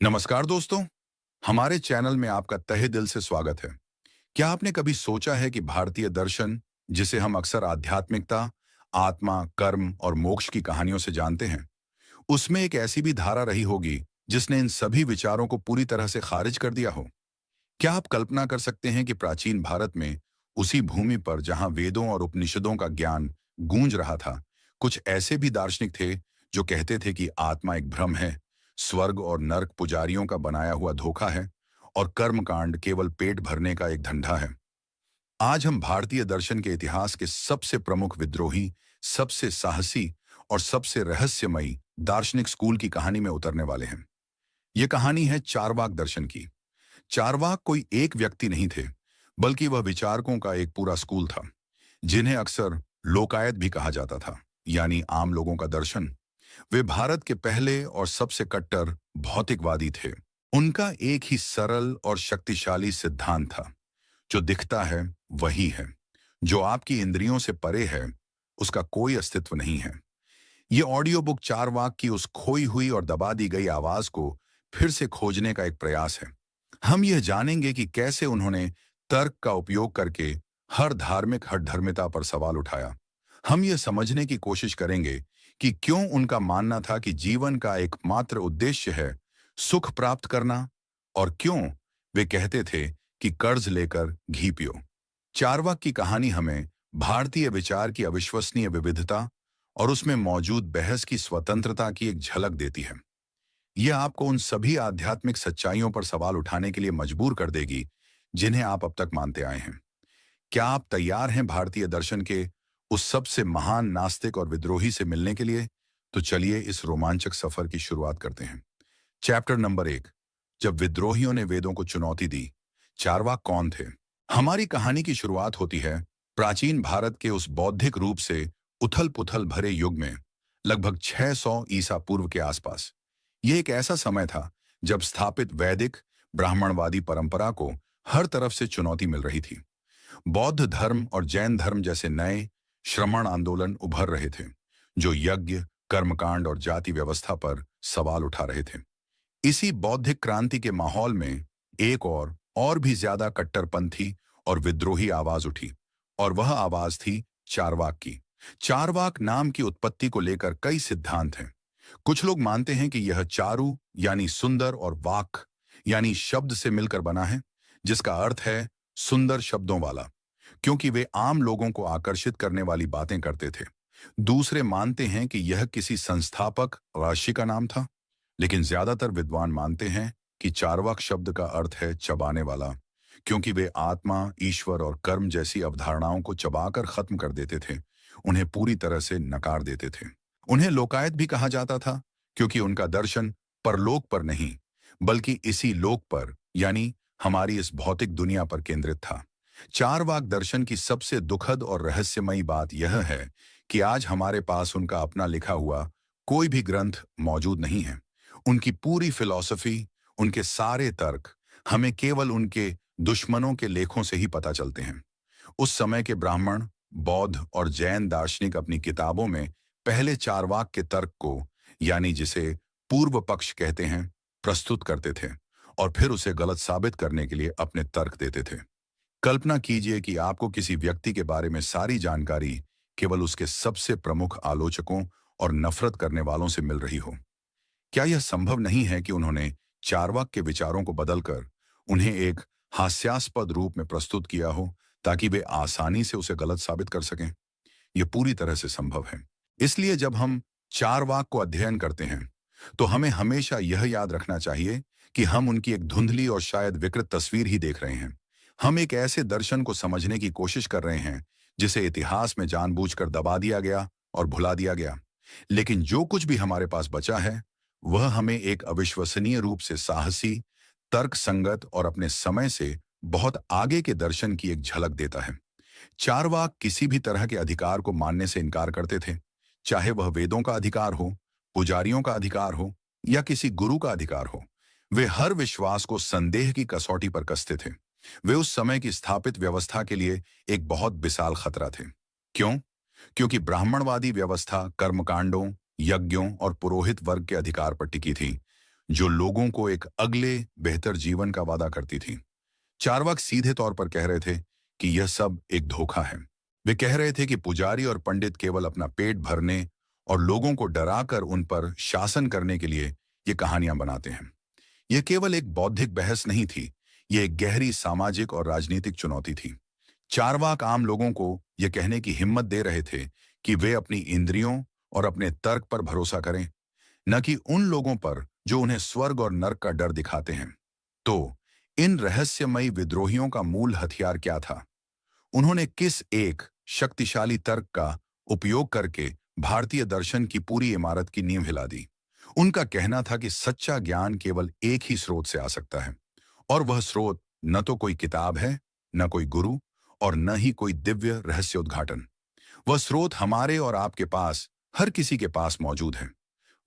नमस्कार दोस्तों, हमारे चैनल में आपका तहे दिल से स्वागत है। क्या आपने कभी सोचा है कि भारतीय दर्शन, जिसे हम अक्सर आध्यात्मिकता, आत्मा, कर्म और मोक्ष की कहानियों से जानते हैं, उसमें एक ऐसी भी धारा रही होगी जिसने इन सभी विचारों को पूरी तरह से खारिज कर दिया हो? क्या आप कल्पना कर सकते हैं कि प्राचीन भारत में, उसी भूमि पर जहां वेदों और उपनिषदों का ज्ञान गूंज रहा था, कुछ ऐसे भी दार्शनिक थे जो कहते थे कि आत्मा एक भ्रम है, स्वर्ग और नर्क पुजारियों का बनाया हुआ धोखा है और कर्मकांड केवल पेट भरने का एक धंधा है। आज हम भारतीय दर्शन के इतिहास के सबसे प्रमुख विद्रोही, सबसे साहसी और सबसे रहस्यमयी दार्शनिक स्कूल की कहानी में उतरने वाले हैं। यह कहानी है चारवाक दर्शन की। चारवाक कोई एक व्यक्ति नहीं थे, बल्कि वह विचारकों का एक पूरा स्कूल था, जिन्हें अक्सर लोकायत भी कहा जाता था, यानी आम लोगों का दर्शन। वे भारत के पहले और सबसे कट्टर भौतिकवादी थे। उनका एक ही सरल और शक्तिशाली सिद्धांत था, जो दिखता है वही है, जो आपकी इंद्रियों से परे है उसका कोई अस्तित्व नहीं है। ये ऑडियो बुक चारवाक की उस खोई हुई और दबा दी गई आवाज को फिर से खोजने का एक प्रयास है। हम यह जानेंगे कि कैसे उन्होंने तर्क का उपयोग करके हर धार्मिक हठधर्मिता पर सवाल उठाया। हम यह समझने की कोशिश करेंगे कि क्यों उनका मानना था कि जीवन का एकमात्र उद्देश्य है सुख प्राप्त करना, और क्यों वे कहते थे कि कर्ज लेकर घी पियो। चारवाक की कहानी हमें भारतीय विचार की अविश्वसनीय विविधता और उसमें मौजूद बहस की स्वतंत्रता की एक झलक देती है। यह आपको उन सभी आध्यात्मिक सच्चाइयों पर सवाल उठाने के लिए मजबूर कर देगी जिन्हें आप अब तक मानते आए हैं। क्या आप तैयार हैं भारतीय दर्शन के उस सबसे महान नास्तिक और विद्रोही से मिलने के लिए? तो चलिए इस रोमांचक सफर की शुरुआत करते हैं। चैप्टर नंबर 1, जब विद्रोहियों ने वेदों को चुनौती दी। चारवाक कौन थे? हमारी कहानी की शुरुआत होती है प्राचीन भारत के उस बौद्धिक रूप से उथल पुथल भरे युग में, लगभग 600 ईसा पूर्व के आसपास। यह एक ऐसा समय था जब स्थापित वैदिक ब्राह्मणवादी परंपरा को हर तरफ से चुनौती मिल रही थी। बौद्ध धर्म और जैन धर्म जैसे नए श्रमण आंदोलन उभर रहे थे, जो यज्ञ, कर्मकांड और जाति व्यवस्था पर सवाल उठा रहे थे। इसी बौद्धिक क्रांति के माहौल में एक और भी ज्यादा कट्टरपंथी और विद्रोही आवाज उठी, और वह आवाज थी चारवाक की। चारवाक नाम की उत्पत्ति को लेकर कई सिद्धांत हैं। कुछ लोग मानते हैं कि यह चारु यानी सुंदर और वाक यानी शब्द से मिलकर बना है, जिसका अर्थ है सुंदर शब्दों वाला, क्योंकि वे आम लोगों को आकर्षित करने वाली बातें करते थे। दूसरे मानते हैं कि यह किसी संस्थापक ऋषि का नाम था, लेकिन ज्यादातर विद्वान मानते हैं कि चार्वाक शब्द का अर्थ है चबाने वाला, क्योंकि वे आत्मा, ईश्वर और कर्म जैसी अवधारणाओं को चबाकर खत्म कर देते थे, उन्हें पूरी तरह से नकार देते थे। उन्हें लोकायत भी कहा जाता था, क्योंकि उनका दर्शन परलोक पर नहीं, बल्कि इसी लोक पर, यानी हमारी इस भौतिक दुनिया पर केंद्रित था। चारवाक दर्शन की सबसे दुखद और रहस्यमयी बात यह है कि आज हमारे पास उनका अपना लिखा हुआ कोई भी ग्रंथ मौजूद नहीं है। उनकी पूरी फिलॉसफी, उनके सारे तर्क हमें केवल उनके दुश्मनों के लेखों से ही पता चलते हैं। उस समय के ब्राह्मण, बौद्ध और जैन दार्शनिक अपनी किताबों में पहले चारवाक के तर्क को, यानी जिसे पूर्व पक्ष कहते हैं, प्रस्तुत करते थे और फिर उसे गलत साबित करने के लिए अपने तर्क देते थे। कल्पना कीजिए कि आपको किसी व्यक्ति के बारे में सारी जानकारी केवल उसके सबसे प्रमुख आलोचकों और नफरत करने वालों से मिल रही हो। क्या यह संभव नहीं है कि उन्होंने चारवाक के विचारों को बदलकर उन्हें एक हास्यास्पद रूप में प्रस्तुत किया हो, ताकि वे आसानी से उसे गलत साबित कर सकें? यह पूरी तरह से संभव है। इसलिए जब हम चारवाक को अध्ययन करते हैं, तो हमें हमेशा यह याद रखना चाहिए कि हम उनकी एक धुंधली और शायद विकृत तस्वीर ही देख रहे हैं। हम एक ऐसे दर्शन को समझने की कोशिश कर रहे हैं जिसे इतिहास में जानबूझकर दबा दिया गया और भुला दिया गया। लेकिन जो कुछ भी हमारे पास बचा है, वह हमें एक अविश्वसनीय रूप से साहसी, तर्क संगत और अपने समय से बहुत आगे के दर्शन की एक झलक देता है। चारवाक किसी भी तरह के अधिकार को मानने से इनकार करते थे, चाहे वह वेदों का अधिकार हो, पुजारियों का अधिकार हो या किसी गुरु का अधिकार हो। वे हर विश्वास को संदेह की कसौटी पर कसते थे। वे उस समय की स्थापित व्यवस्था के लिए एक बहुत विशाल खतरा थे। क्यों? क्योंकि ब्राह्मणवादी व्यवस्था कर्मकांडों, यज्ञों और पुरोहित वर्ग के अधिकार पर टिकी थी, जो लोगों को एक अगले बेहतर जीवन का वादा करती थी। चार्वाक सीधे तौर पर कह रहे थे कि यह सब एक धोखा है। वे कह रहे थे कि पुजारी और पंडित केवल अपना पेट भरने और लोगों को डराकर उन पर शासन करने के लिए ये कहानियां बनाते हैं। यह केवल एक बौद्धिक बहस नहीं थी, यह एक गहरी सामाजिक और राजनीतिक चुनौती थी। चार्वाक आम लोगों को यह कहने की हिम्मत दे रहे थे कि वे अपनी इंद्रियों और अपने तर्क पर भरोसा करें, न कि उन लोगों पर जो उन्हें स्वर्ग और नर्क का डर दिखाते हैं। तो इन रहस्यमयी विद्रोहियों का मूल हथियार क्या था? उन्होंने किस एक शक्तिशाली तर्क का उपयोग करके भारतीय दर्शन की पूरी इमारत की नींव हिला दी? उनका कहना था कि सच्चा ज्ञान केवल एक ही स्रोत से आ सकता है, और वह स्रोत न तो कोई किताब है, न कोई गुरु, और न ही कोई दिव्य रहस्योद्घाटन। वह स्रोत हमारे और आपके पास, हर किसी के पास मौजूद है।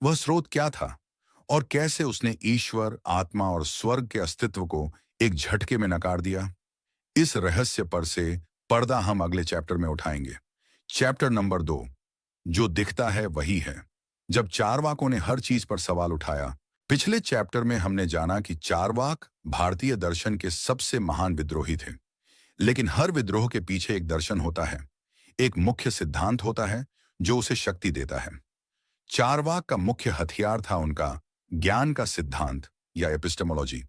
वह स्रोत क्या था और कैसे उसने ईश्वर, आत्मा और स्वर्ग के अस्तित्व को एक झटके में नकार दिया? इस रहस्य पर से पर्दा हम अगले चैप्टर में उठाएंगे। चैप्टर नंबर 2, जो दिखता है वही है। जब चारवाकों ने हर चीज पर सवाल उठाया, पिछले चैप्टर में हमने जाना कि चारवाक भारतीय दर्शन के सबसे महान विद्रोही थे। लेकिन हर विद्रोह के पीछे एक दर्शन होता है, एक मुख्य सिद्धांत होता है जो उसे शक्ति देता है। चारवाक का मुख्य हथियार था उनका ज्ञान का सिद्धांत या एपिस्टेमोलॉजी।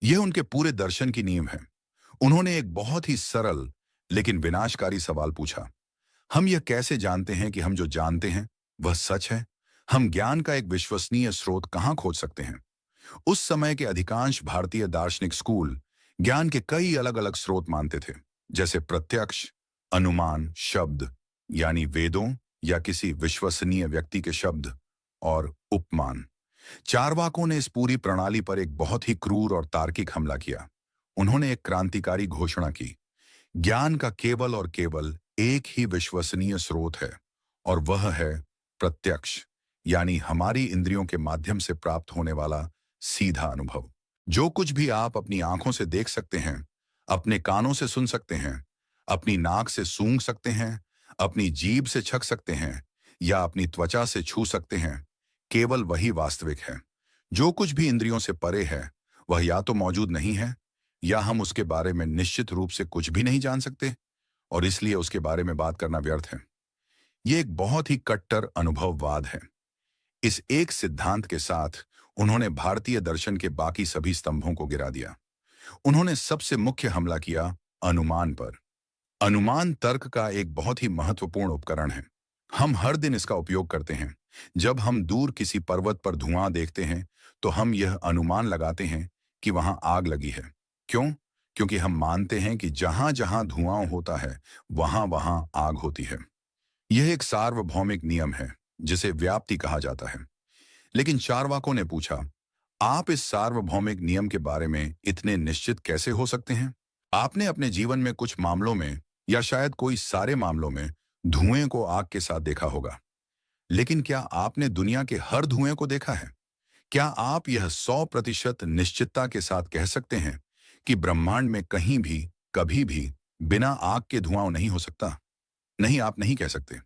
यह उनके पूरे दर्शन की नींव है। उन्होंने एक बहुत ही सरल लेकिन विनाशकारी सवाल पूछा। हम यह कैसे जानते हैं कि हम जो जानते हैं वह सच है? हम ज्ञान का एक विश्वसनीय स्रोत कहां खोज सकते हैं? उस समय के अधिकांश भारतीय दार्शनिक स्कूल ज्ञान के कई अलग अलग स्रोत मानते थे, जैसे प्रत्यक्ष, अनुमान, शब्द यानी वेदों या किसी विश्वसनीय व्यक्ति के शब्द, और उपमान। चारवाकों ने इस पूरी प्रणाली पर एक बहुत ही क्रूर और तार्किक हमला किया। उन्होंने एक क्रांतिकारी घोषणा की, ज्ञान का केवल और केवल एक ही विश्वसनीय स्रोत है, और वह है प्रत्यक्ष, यानी हमारी इंद्रियों के माध्यम से प्राप्त होने वाला सीधा अनुभव। जो कुछ भी आप अपनी आंखों से देख सकते हैं, अपने कानों से सुन सकते हैं, अपनी नाक से सूंघ सकते हैं, अपनी जीभ से छक सकते हैं या अपनी त्वचा से छू सकते हैं, केवल वही वास्तविक है। जो कुछ भी इंद्रियों से परे है वह या तो मौजूद नहीं है, या हम उसके बारे में निश्चित रूप से कुछ भी नहीं जान सकते, और इसलिए उसके बारे में बात करना व्यर्थ है। यह एक बहुत ही कट्टर अनुभववाद है। इस एक सिद्धांत के साथ उन्होंने भारतीय दर्शन के बाकी सभी स्तंभों को गिरा दिया। उन्होंने सबसे मुख्य हमला किया अनुमान पर। अनुमान तर्क का एक बहुत ही महत्वपूर्ण उपकरण है। हम हर दिन इसका उपयोग करते हैं। जब हम दूर किसी पर्वत पर धुआं देखते हैं तो हम यह अनुमान लगाते हैं कि वहां आग लगी है। क्यों? क्योंकि हम मानते हैं कि जहां जहां धुआं होता है वहां वहां आग होती है। यह एक सार्वभौमिक नियम है जिसे व्याप्ति कहा जाता है। लेकिन चारवाकों ने पूछा, आप इस सार्वभौमिक नियम के बारे में इतने निश्चित कैसे हो सकते हैं? आपने अपने जीवन में कुछ मामलों में, या शायद कोई सारे मामलों में, धुएं को आग के साथ देखा होगा। लेकिन क्या आपने दुनिया के हर धुएं को देखा है? क्या आप यह 100% निश्चितता के साथ कह सकते हैं कि ब्रह्मांड में कहीं भी, कभी भी बिना आग के धुआं नहीं हो सकता? नहीं, आप नहीं कह सकते।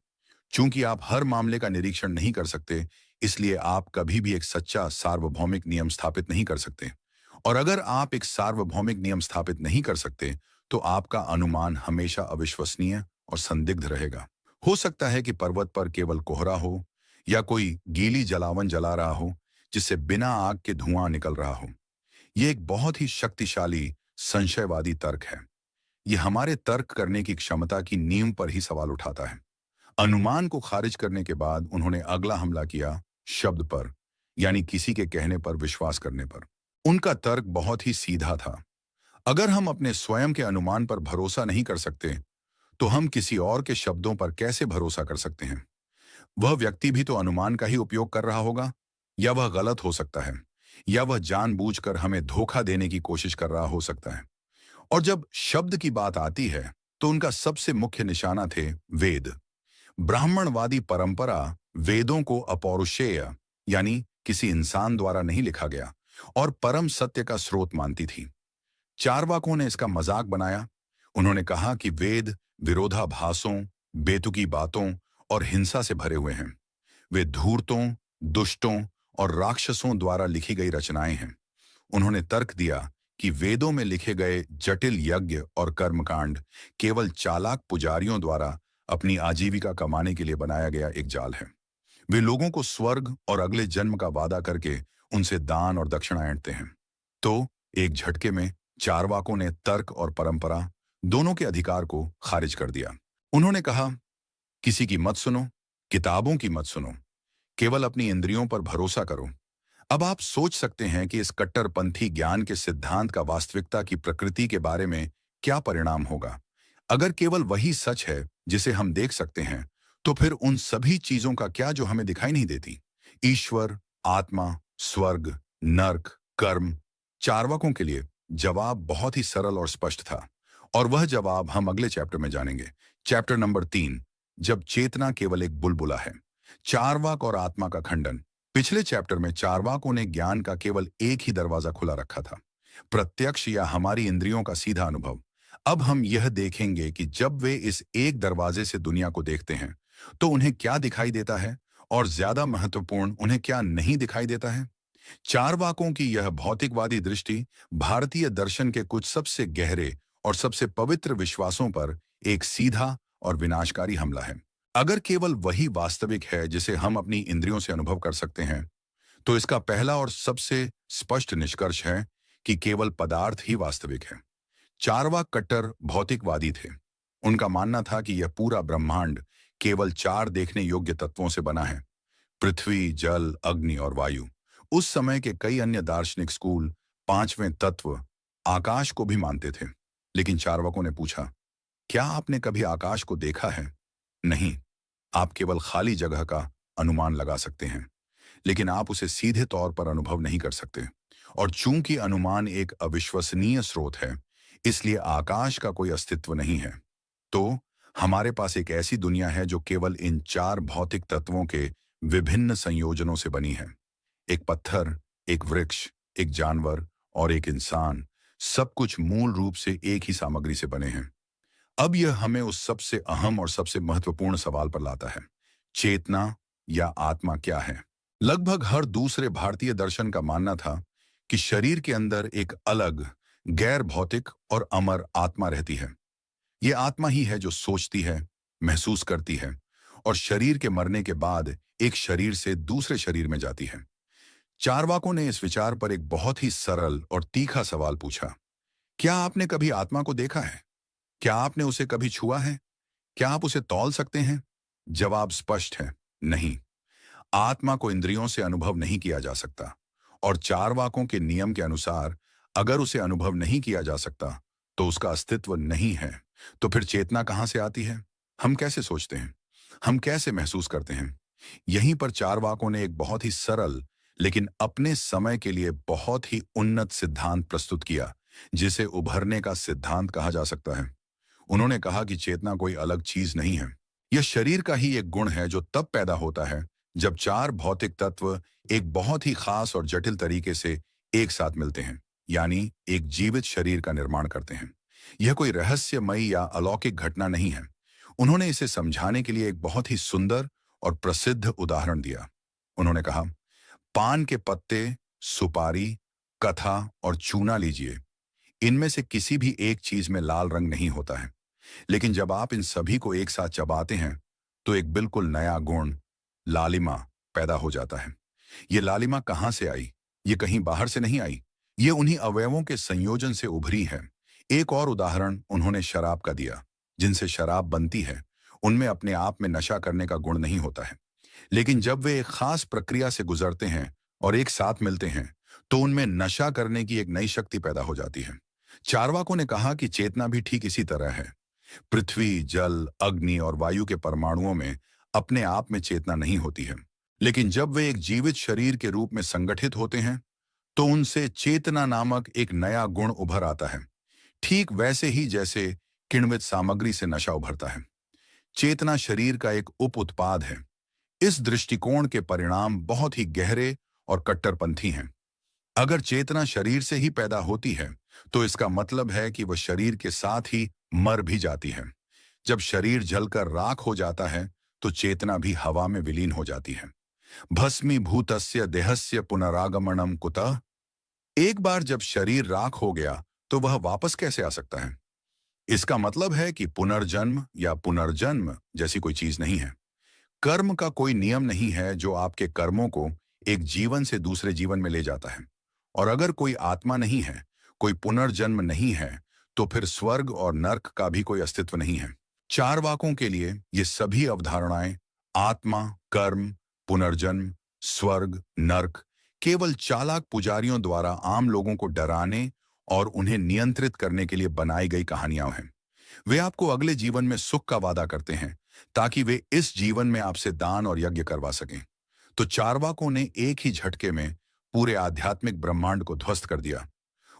चूंकि आप हर मामले का निरीक्षण नहीं कर सकते, इसलिए आप कभी भी एक सच्चा सार्वभौमिक नियम स्थापित नहीं कर सकते। और अगर आप एक सार्वभौमिक नियम स्थापित नहीं कर सकते, तो आपका अनुमान हमेशा अविश्वसनीय और संदिग्ध रहेगा। हो सकता है कि पर्वत पर केवल कोहरा हो, या कोई गीली जलावन जला रहा हो जिससे बिना आग के धुआं निकल रहा हो। यह एक बहुत ही शक्तिशाली संशयवादी तर्क है। यह हमारे तर्क करने की क्षमता की नींव पर ही सवाल उठाता है। अनुमान को खारिज करने के बाद उन्होंने अगला हमला किया शब्द पर, यानी किसी के कहने पर विश्वास करने पर। उनका तर्क बहुत ही सीधा था। अगर हम अपने स्वयं के अनुमान पर भरोसा नहीं कर सकते, तो हम किसी और के शब्दों पर कैसे भरोसा कर सकते हैं? वह व्यक्ति भी तो अनुमान का ही उपयोग कर रहा होगा, या वह गलत हो सकता है, या वह जानबूझकर हमें धोखा देने की कोशिश कर रहा हो सकता है। और जब शब्द की बात आती है तो उनका सबसे मुख्य निशाना थे वेद। ब्राह्मणवादी परंपरा वेदों को अपौरुषेय, यानी किसी इंसान द्वारा नहीं लिखा गया, और परम सत्य का स्रोत मानती थी। चारवाकों ने इसका मजाक बनाया। उन्होंने कहा कि वेद विरोधाभासों, बेतुकी बातों और हिंसा से भरे हुए हैं। वे धूर्तों, दुष्टों और राक्षसों द्वारा लिखी गई रचनाएं हैं। उन्होंने तर्क दिया कि वेदों में लिखे गए जटिल यज्ञ और कर्मकांड केवल चालाक पुजारियों द्वारा अपनी आजीविका कमाने के लिए बनाया गया एक जाल है। वे लोगों को स्वर्ग और अगले जन्म का वादा करके उनसे दान और दक्षिणा ऐंठते हैं। तो एक झटके में चारवाकों ने तर्क और परंपरा दोनों के अधिकार को खारिज कर दिया। उन्होंने कहा, किसी की मत सुनो, किताबों की मत सुनो, केवल अपनी इंद्रियों पर भरोसा करो। अब आप सोच सकते हैं कि इस कट्टरपंथी ज्ञान के सिद्धांत का वास्तविकता की प्रकृति के बारे में क्या परिणाम होगा। अगर केवल वही सच है जिसे हम देख सकते हैं, तो फिर उन सभी चीजों का क्या जो हमें दिखाई नहीं देती? ईश्वर, आत्मा, स्वर्ग, नर्क, कर्म। चार्वाकों के लिए जवाब बहुत ही सरल और स्पष्ट था, और वह जवाब हम अगले चैप्टर में जानेंगे। चैप्टर नंबर 3, जब चेतना केवल एक बुलबुला है। चारवाक और आत्मा का खंडन। पिछले चैप्टर में चारवाकों ने ज्ञान का केवल एक ही दरवाजा खुला रखा था, प्रत्यक्ष या हमारी इंद्रियों का सीधा अनुभव। अब हम यह देखेंगे कि जब वे इस एक दरवाजे से दुनिया को देखते हैं, तो उन्हें क्या दिखाई देता है, और ज्यादा महत्वपूर्ण, उन्हें क्या नहीं दिखाई देता है। चारवाकों की यह भौतिकवादी दृष्टि भारतीय दर्शन के कुछ सबसे गहरे और सबसे पवित्र विश्वासों पर एक सीधा और विनाशकारी हमला है। अगर केवल वही वास्तविक है जिसे हम अपनी इंद्रियों से अनुभव कर सकते हैं, तो इसका पहला और सबसे स्पष्ट निष्कर्ष है कि केवल पदार्थ ही वास्तविक है। चारवाक कट्टर भौतिकवादी थे। उनका मानना था कि यह पूरा ब्रह्मांड केवल 4 देखने योग्य तत्वों से बना है: पृथ्वी, जल, अग्नि और वायु। उस समय के कई अन्य दार्शनिक स्कूल 5वें तत्व आकाश को भी मानते थे। लेकिन चार्वाकों ने पूछा, क्या आपने कभी आकाश को देखा है? नहीं, आप केवल खाली जगह का अनुमान लगा सकते हैं, लेकिन आप उसे सीधे तौर पर अनुभव नहीं कर सकते। और चूंकि अनुमान एक अविश्वसनीय स्रोत है, इसलिए आकाश का कोई अस्तित्व नहीं है। तो हमारे पास एक ऐसी दुनिया है जो केवल इन 4 भौतिक तत्वों के विभिन्न संयोजनों से बनी है। एक पत्थर, एक वृक्ष, एक जानवर और एक इंसान, सब कुछ मूल रूप से एक ही सामग्री से बने हैं। अब यह हमें उस सबसे अहम और सबसे महत्वपूर्ण सवाल पर लाता है: चेतना या आत्मा क्या है? लगभग हर दूसरे भारतीय दर्शन का मानना था कि शरीर के अंदर एक अलग, गैर भौतिक और अमर आत्मा रहती है। यह आत्मा ही है जो सोचती है, महसूस करती है और शरीर के मरने के बाद एक शरीर से दूसरे शरीर में जाती है। चारवाकों ने इस विचार पर एक बहुत ही सरल और तीखा सवाल पूछा: क्या आपने कभी आत्मा को देखा है? क्या आपने उसे कभी छुआ है? क्या आप उसे तौल सकते हैं? जवाब स्पष्ट है, नहीं। आत्मा को इंद्रियों से अनुभव नहीं किया जा सकता, और चारवाकों के नियम के अनुसार अगर उसे अनुभव नहीं किया जा सकता, तो उसका अस्तित्व नहीं है। तो फिर चेतना कहां से आती है? हम कैसे सोचते हैं? हम कैसे महसूस करते हैं? यहीं पर चारवाकों ने एक बहुत ही सरल लेकिन अपने समय के लिए बहुत ही उन्नत सिद्धांत प्रस्तुत किया, जिसे उभरने का सिद्धांत कहा जा सकता है। उन्होंने कहा कि चेतना कोई अलग चीज नहीं है। यह शरीर का ही एक गुण है जो तब पैदा होता है जब 4 भौतिक तत्व एक बहुत ही खास और जटिल तरीके से एक साथ मिलते हैं, यानी एक जीवित शरीर का निर्माण करते हैं। यह कोई रहस्यमयी या अलौकिक घटना नहीं है। उन्होंने इसे समझाने के लिए एक बहुत ही सुंदर और प्रसिद्ध उदाहरण दिया। उन्होंने कहा, पान के पत्ते, सुपारी, कथा और चूना लीजिए। इनमें से किसी भी एक चीज में लाल रंग नहीं होता है, लेकिन जब आप इन सभी को एक साथ चबाते हैं, तो एक बिल्कुल नया गुण, लालिमा, पैदा हो जाता है। ये लालिमा कहां से आई? ये कहीं बाहर से नहीं आई। ये उन्हीं अवयवों के संयोजन से उभरी है। एक और उदाहरण उन्होंने शराब का दिया। जिनसे शराब बनती है, उनमें अपने आप में नशा करने का गुण नहीं होता है, लेकिन जब वे एक खास प्रक्रिया से गुजरते हैं और एक साथ मिलते हैं, तो उनमें नशा करने की एक नई शक्ति पैदा हो जाती है। चारवाकों ने कहा कि चेतना भी ठीक इसी तरह है। पृथ्वी, जल, अग्नि और वायु के परमाणुओं में अपने आप में चेतना नहीं होती है, लेकिन जब वे एक जीवित शरीर के रूप में संगठित होते हैं, तो उनसे चेतना नामक एक नया गुण उभर आता है। ठीक वैसे ही जैसे किण्वित सामग्री से नशा उभरता है, चेतना शरीर का एक उप उत्पाद है। इस दृष्टिकोण के परिणाम बहुत ही गहरे और कट्टरपंथी हैं। अगर चेतना शरीर से ही पैदा होती है, तो इसका मतलब है कि वह शरीर के साथ ही मर भी जाती है। जब शरीर जलकर राख हो जाता है, तो चेतना भी हवा में विलीन हो जाती है। भस्मीभूतस्य देहस्य पुनरागमनम कुतः। एक बार जब शरीर राख हो गया तो वह वापस कैसे आ सकता है? इसका मतलब है कि पुनर्जन्म या पुनर्जन्म जैसी कोई चीज नहीं है। कर्म का कोई नियम नहीं है जो आपके कर्मों को एक जीवन से दूसरे जीवन में ले जाता है। और अगर कोई आत्मा नहीं है, कोई पुनर्जन्म नहीं है, तो फिर स्वर्ग और नर्क का भी कोई अस्तित्व नहीं है। चारवाकों के लिए ये सभी अवधारणाएं, आत्मा, कर्म, पुनर्जन्म, स्वर्ग, नर्क, केवल चालाक पुजारियों द्वारा आम लोगों को डराने और उन्हें नियंत्रित करने के लिए बनाई गई कहानियां हैं। वे आपको अगले जीवन में सुख का वादा करते हैं ताकि वे इस जीवन में आपसे दान और यज्ञ करवा सकें। तो चारवाकों ने एक ही झटके में पूरे आध्यात्मिक ब्रह्मांड को ध्वस्त कर दिया।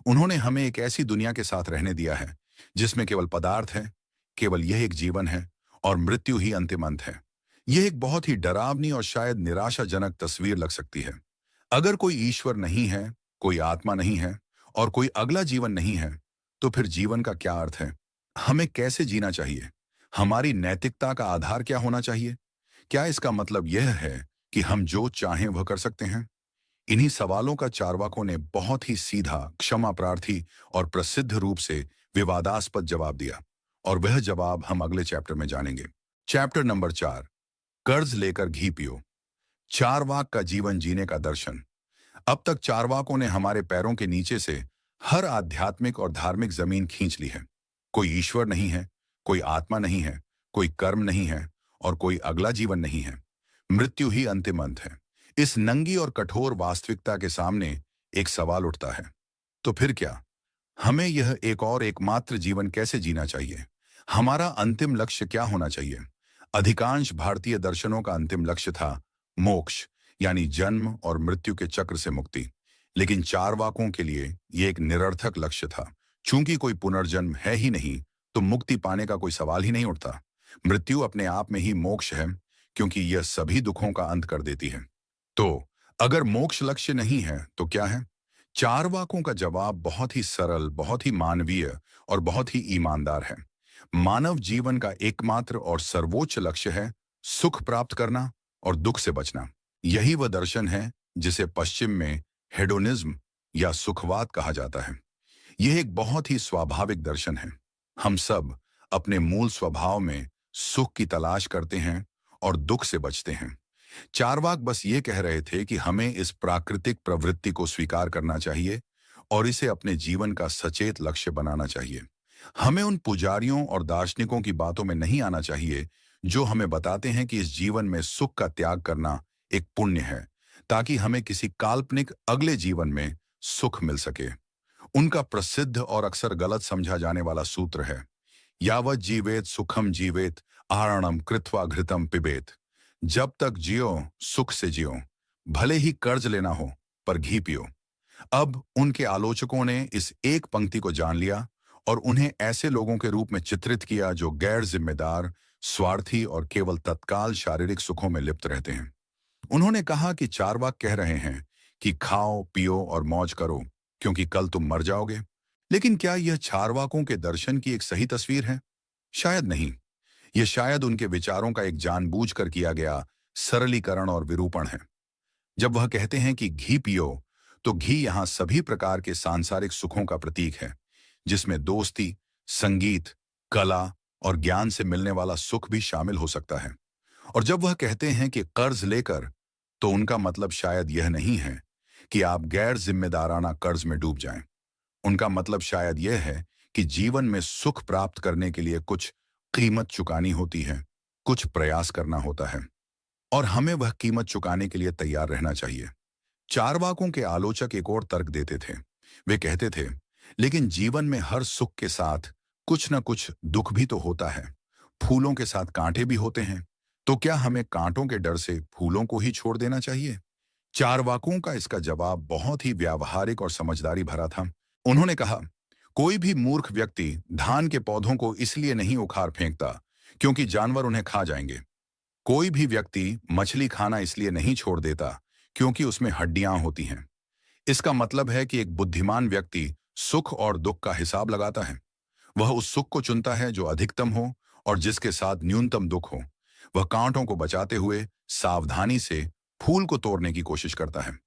उन्होंने हमें एक ऐसी दुनिया के साथ रहने दिया है जिसमें केवल पदार्थ है, केवल यह एक जीवन है और मृत्यु ही अंतिम अंत है। यह एक बहुत ही डरावनी और शायद निराशाजनक तस्वीर लग सकती है। अगर कोई ईश्वर नहीं है, कोई आत्मा नहीं है और कोई अगला जीवन नहीं है, तो फिर जीवन का क्या अर्थ है? हमें कैसे जीना चाहिए? हमारी नैतिकता का आधार क्या होना चाहिए? क्या इसका मतलब यह है कि हम जो चाहें वह कर सकते हैं? इन्हीं सवालों का चार्वाकों ने बहुत ही सीधा, क्षमा प्रार्थी और प्रसिद्ध रूप से विवादास्पद जवाब दिया। और वह जवाब हम अगले चैप्टर में जानेंगे। चैप्टर नंबर 4, कर्ज लेकर घी पियो। चारवाक का जीवन जीने का दर्शन। अब तक चारवाकों ने हमारे पैरों के नीचे से हर आध्यात्मिक और धार्मिक जमीन खींच ली है। कोई ईश्वर नहीं है, कोई आत्मा नहीं है, कोई कर्म नहीं है और कोई अगला जीवन नहीं है। मृत्यु ही अंतिम अंत है। इस नंगी और कठोर वास्तविकता के सामने एक सवाल उठता है, तो फिर क्या? हमें यह एक और एकमात्र जीवन कैसे जीना चाहिए? हमारा अंतिम लक्ष्य क्या होना चाहिए? अधिकांश भारतीय दर्शनों का अंतिम लक्ष्य था मोक्ष, यानी जन्म और मृत्यु के चक्र से मुक्ति। लेकिन चारवाकों के लिए यह एक निरर्थक लक्ष्य था। चूंकि कोई पुनर्जन्म है ही नहीं, तो मुक्ति पाने का कोई सवाल ही नहीं उठता। मृत्यु अपने आप में ही मोक्ष है, क्योंकि यह सभी दुखों का अंत कर देती है। तो अगर मोक्ष लक्ष्य नहीं है तो क्या है? चारवाकों का जवाब बहुत ही सरल, बहुत ही मानवीय और बहुत ही ईमानदार है। मानव जीवन का एकमात्र और सर्वोच्च लक्ष्य है सुख प्राप्त करना और दुख से बचना। यही वह दर्शन है जिसे पश्चिम में हेडोनिज्म या सुखवाद कहा जाता है। यह एक बहुत ही स्वाभाविक दर्शन है। हम सब अपने मूल स्वभाव में सुख की तलाश करते हैं और दुख से बचते हैं। चारवाक बस ये कह रहे थे कि हमें इस प्राकृतिक प्रवृत्ति को स्वीकार करना चाहिए और इसे अपने जीवन का सचेत लक्ष्य बनाना चाहिए। हमें उन पुजारियों और दार्शनिकों की बातों में नहीं आना चाहिए जो हमें बताते हैं कि इस जीवन में सुख का त्याग करना एक पुण्य है, ताकि हमें किसी काल्पनिक अगले जीवन में सुख मिल सके। उनका प्रसिद्ध और अक्सर गलत समझा जाने वाला सूत्र है, यावत जीवेत सुखम जीवेत आहरणम कृत्वा घृतम पिबेत। जब तक जियो सुख से जियो, भले ही कर्ज लेना हो पर घी पियो। अब उनके आलोचकों ने इस एक पंक्ति को जान लिया और उन्हें ऐसे लोगों के रूप में चित्रित किया जो गैर जिम्मेदार, स्वार्थी और केवल तत्काल शारीरिक सुखों में लिप्त रहते हैं। उन्होंने कहा कि चारवाक कह रहे हैं कि खाओ, पियो और मौज करो, क्योंकि कल तुम मर जाओगे। लेकिन क्या यह चारवाकों के दर्शन की एक सही तस्वीर है? शायद नहीं। यह शायद उनके विचारों का एक जानबूझकर किया गया सरलीकरण और विरूपण है। जब वह कहते हैं कि घी पियो, तो घी यहां सभी प्रकार के सांसारिक सुखों का प्रतीक है, जिसमें दोस्ती, संगीत, कला और ज्ञान से मिलने वाला सुख भी शामिल हो सकता है। और जब वह कहते हैं कि कर्ज लेकर, तो उनका मतलब शायद यह नहीं है कि आप गैर जिम्मेदाराना कर्ज में डूब जाएं। उनका मतलब शायद यह है कि जीवन में सुख प्राप्त करने के लिए कुछ कीमत चुकानी होती है, कुछ प्रयास करना होता है और हमें वह कीमत चुकाने के लिए तैयार रहना चाहिए। चारवाकों के आलोचक एक और तर्क देते थे। वे कहते थे, लेकिन जीवन में हर सुख के साथ कुछ न कुछ दुख भी तो होता है। फूलों के साथ कांटे भी होते हैं, तो क्या हमें कांटों के डर से फूलों को ही छोड़ देना चाहिए? चारवाकों का इसका जवाब बहुत ही व्यावहारिक और समझदारी भरा था। उन्होंने कहा, कोई भी मूर्ख व्यक्ति धान के पौधों को इसलिए नहीं उखाड़ फेंकता क्योंकि जानवर उन्हें खा जाएंगे। कोई भी व्यक्ति मछली खाना इसलिए नहीं छोड़ देता क्योंकि उसमें हड्डियां होती हैं। इसका मतलब है कि एक बुद्धिमान व्यक्ति सुख और दुख का हिसाब लगाता है। वह उस सुख को चुनता है जो अधिकतम हो और जिसके साथ न्यूनतम दुख हो। वह कांटों को बचाते हुए सावधानी से फूल को तोड़ने की कोशिश करता है।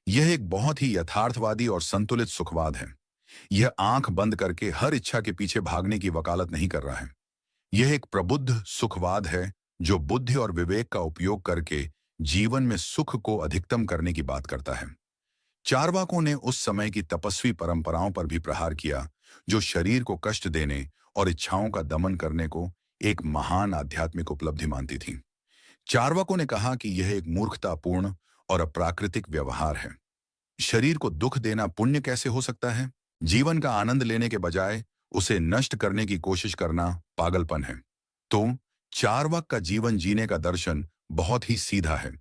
यह एक बहुत ही यथार्थवादी और संतुलित सुखवाद है। यह आंख बंद करके हर इच्छा के पीछे भागने की वकालत नहीं कर रहा है। यह एक प्रबुद्ध सुखवाद है जो बुद्धि और विवेक का उपयोग करके जीवन में सुख को अधिकतम करने की बात करता है। चारवाकों ने उस समय की तपस्वी परंपराओं पर भी प्रहार किया जो शरीर को कष्ट देने और इच्छाओं का दमन करने को एक महान आध्यात्मिक उपलब्धि मानती थी। चारवाकों ने कहा कि यह एक मूर्खतापूर्ण और अप्राकृतिक व्यवहार है। शरीर को दुख देना पुण्य कैसे हो सकता है? जीवन का आनंद लेने के बजाय उसे नष्ट करने की कोशिश करना पागलपन है। तो चारवाक का जीवन जीने का दर्शन बहुत ही सीधा है।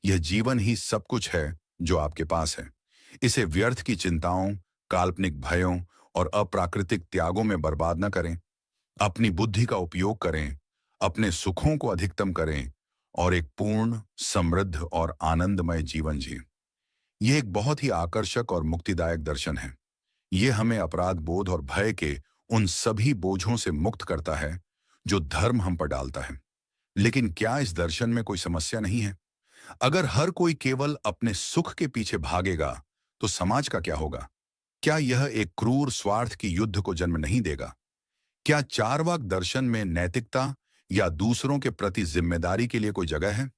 यह जीवन ही सब कुछ है जो आपके पास है। इसे व्यर्थ की चिंताओं, काल्पनिक भयों और अप्राकृतिक त्यागों में बर्बाद न करें। अपनी बुद्धि का उपयोग करें, अपने सुखों को अधिकतम करें और एक पूर्ण, समृद्ध और आनंदमय जीवन जिएं। यह एक बहुत ही आकर्षक और मुक्तिदायक दर्शन है। यह हमें अपराध बोध और भय के उन सभी बोझों से मुक्त करता है जो धर्म हम पर डालता है। लेकिन क्या इस दर्शन में कोई समस्या नहीं है? अगर हर कोई केवल अपने सुख के पीछे भागेगा तो समाज का क्या होगा? क्या यह एक क्रूर स्वार्थ की युद्ध को जन्म नहीं देगा? क्या चारवाक दर्शन में नैतिकता या दूसरों के प्रति जिम्मेदारी के लिए कोई जगह है?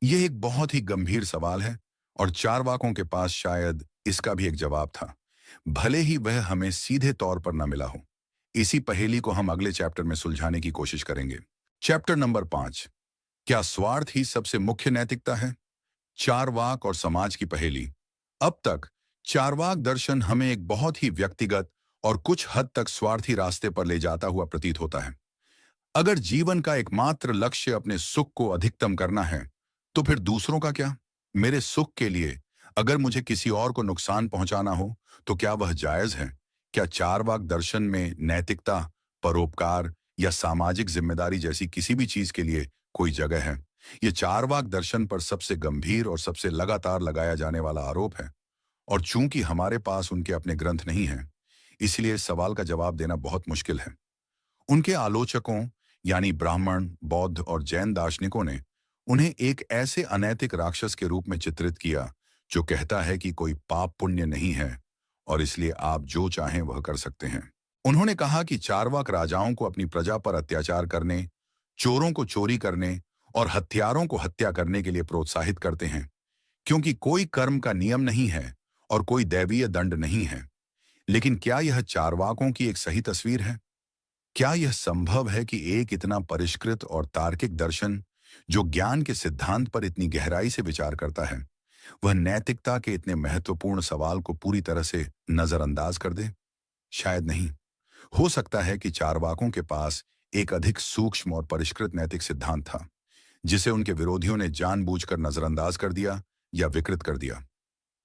यह एक बहुत ही गंभीर सवाल है और चारवाकों के पास शायद इसका भी एक जवाब था, भले ही वह हमें सीधे तौर पर न मिला हो। इसी पहेली को हम अगले चैप्टर में सुलझाने की कोशिश करेंगे। चैप्टर नंबर 5, क्या स्वार्थ ही सबसे मुख्य नैतिकता है? चारवाक और समाज की पहेली। अब तक चारवाक दर्शन हमें एक बहुत ही व्यक्तिगत और कुछ हद तक स्वार्थी रास्ते पर ले जाता हुआ प्रतीत होता है। अगर जीवन का एकमात्र लक्ष्य अपने सुख को अधिकतम करना है, तो फिर दूसरों का क्या? मेरे सुख के लिए अगर मुझे किसी और को नुकसान पहुंचाना हो, तो क्या वह जायज है? क्या चारवाक दर्शन में नैतिकता, परोपकार या सामाजिक जिम्मेदारी जैसी किसी भी चीज के लिए कोई जगह है? ये चारवाक दर्शन पर सबसे गंभीर और सबसे लगातार लगाया जाने वाला आरोप है। और चूंकि हमारे पास उनके अपने ग्रंथ नहीं हैं, इसलिए इस सवाल का जवाब देना बहुत मुश्किल है। उनके आलोचकों यानी ब्राह्मण, बौद्ध और जैन दार्शनिकों ने उन्हें एक ऐसे अनैतिक राक्षस के रूप में चित्रित किया जो कहता है कि कोई पाप पुण्य नहीं है और इसलिए आप जो चाहें वह कर सकते हैं। उन्होंने कहा कि चारवाक राजाओं को अपनी प्रजा पर अत्याचार करने, चोरों को चोरी करने और हत्यारों को हत्या करने के लिए प्रोत्साहित करते हैं, क्योंकि कोई कर्म का नियम नहीं है और कोई दैवीय दंड नहीं है। लेकिन क्या यह चारवाकों की एक सही तस्वीर है? क्या यह संभव है कि एक इतना परिष्कृत और तार्किक दर्शन, जो ज्ञान के सिद्धांत पर इतनी गहराई से विचार करता है, वह नैतिकता के इतने महत्वपूर्ण सवाल को पूरी तरह से नजरअंदाज कर दे? शायद नहीं। हो सकता है कि चारवाकों के पास एक अधिक सूक्ष्म और परिष्कृत नैतिक सिद्धांत था, जिसे उनके विरोधियों ने जानबूझकर नजरअंदाज कर दिया या विकृत कर दिया।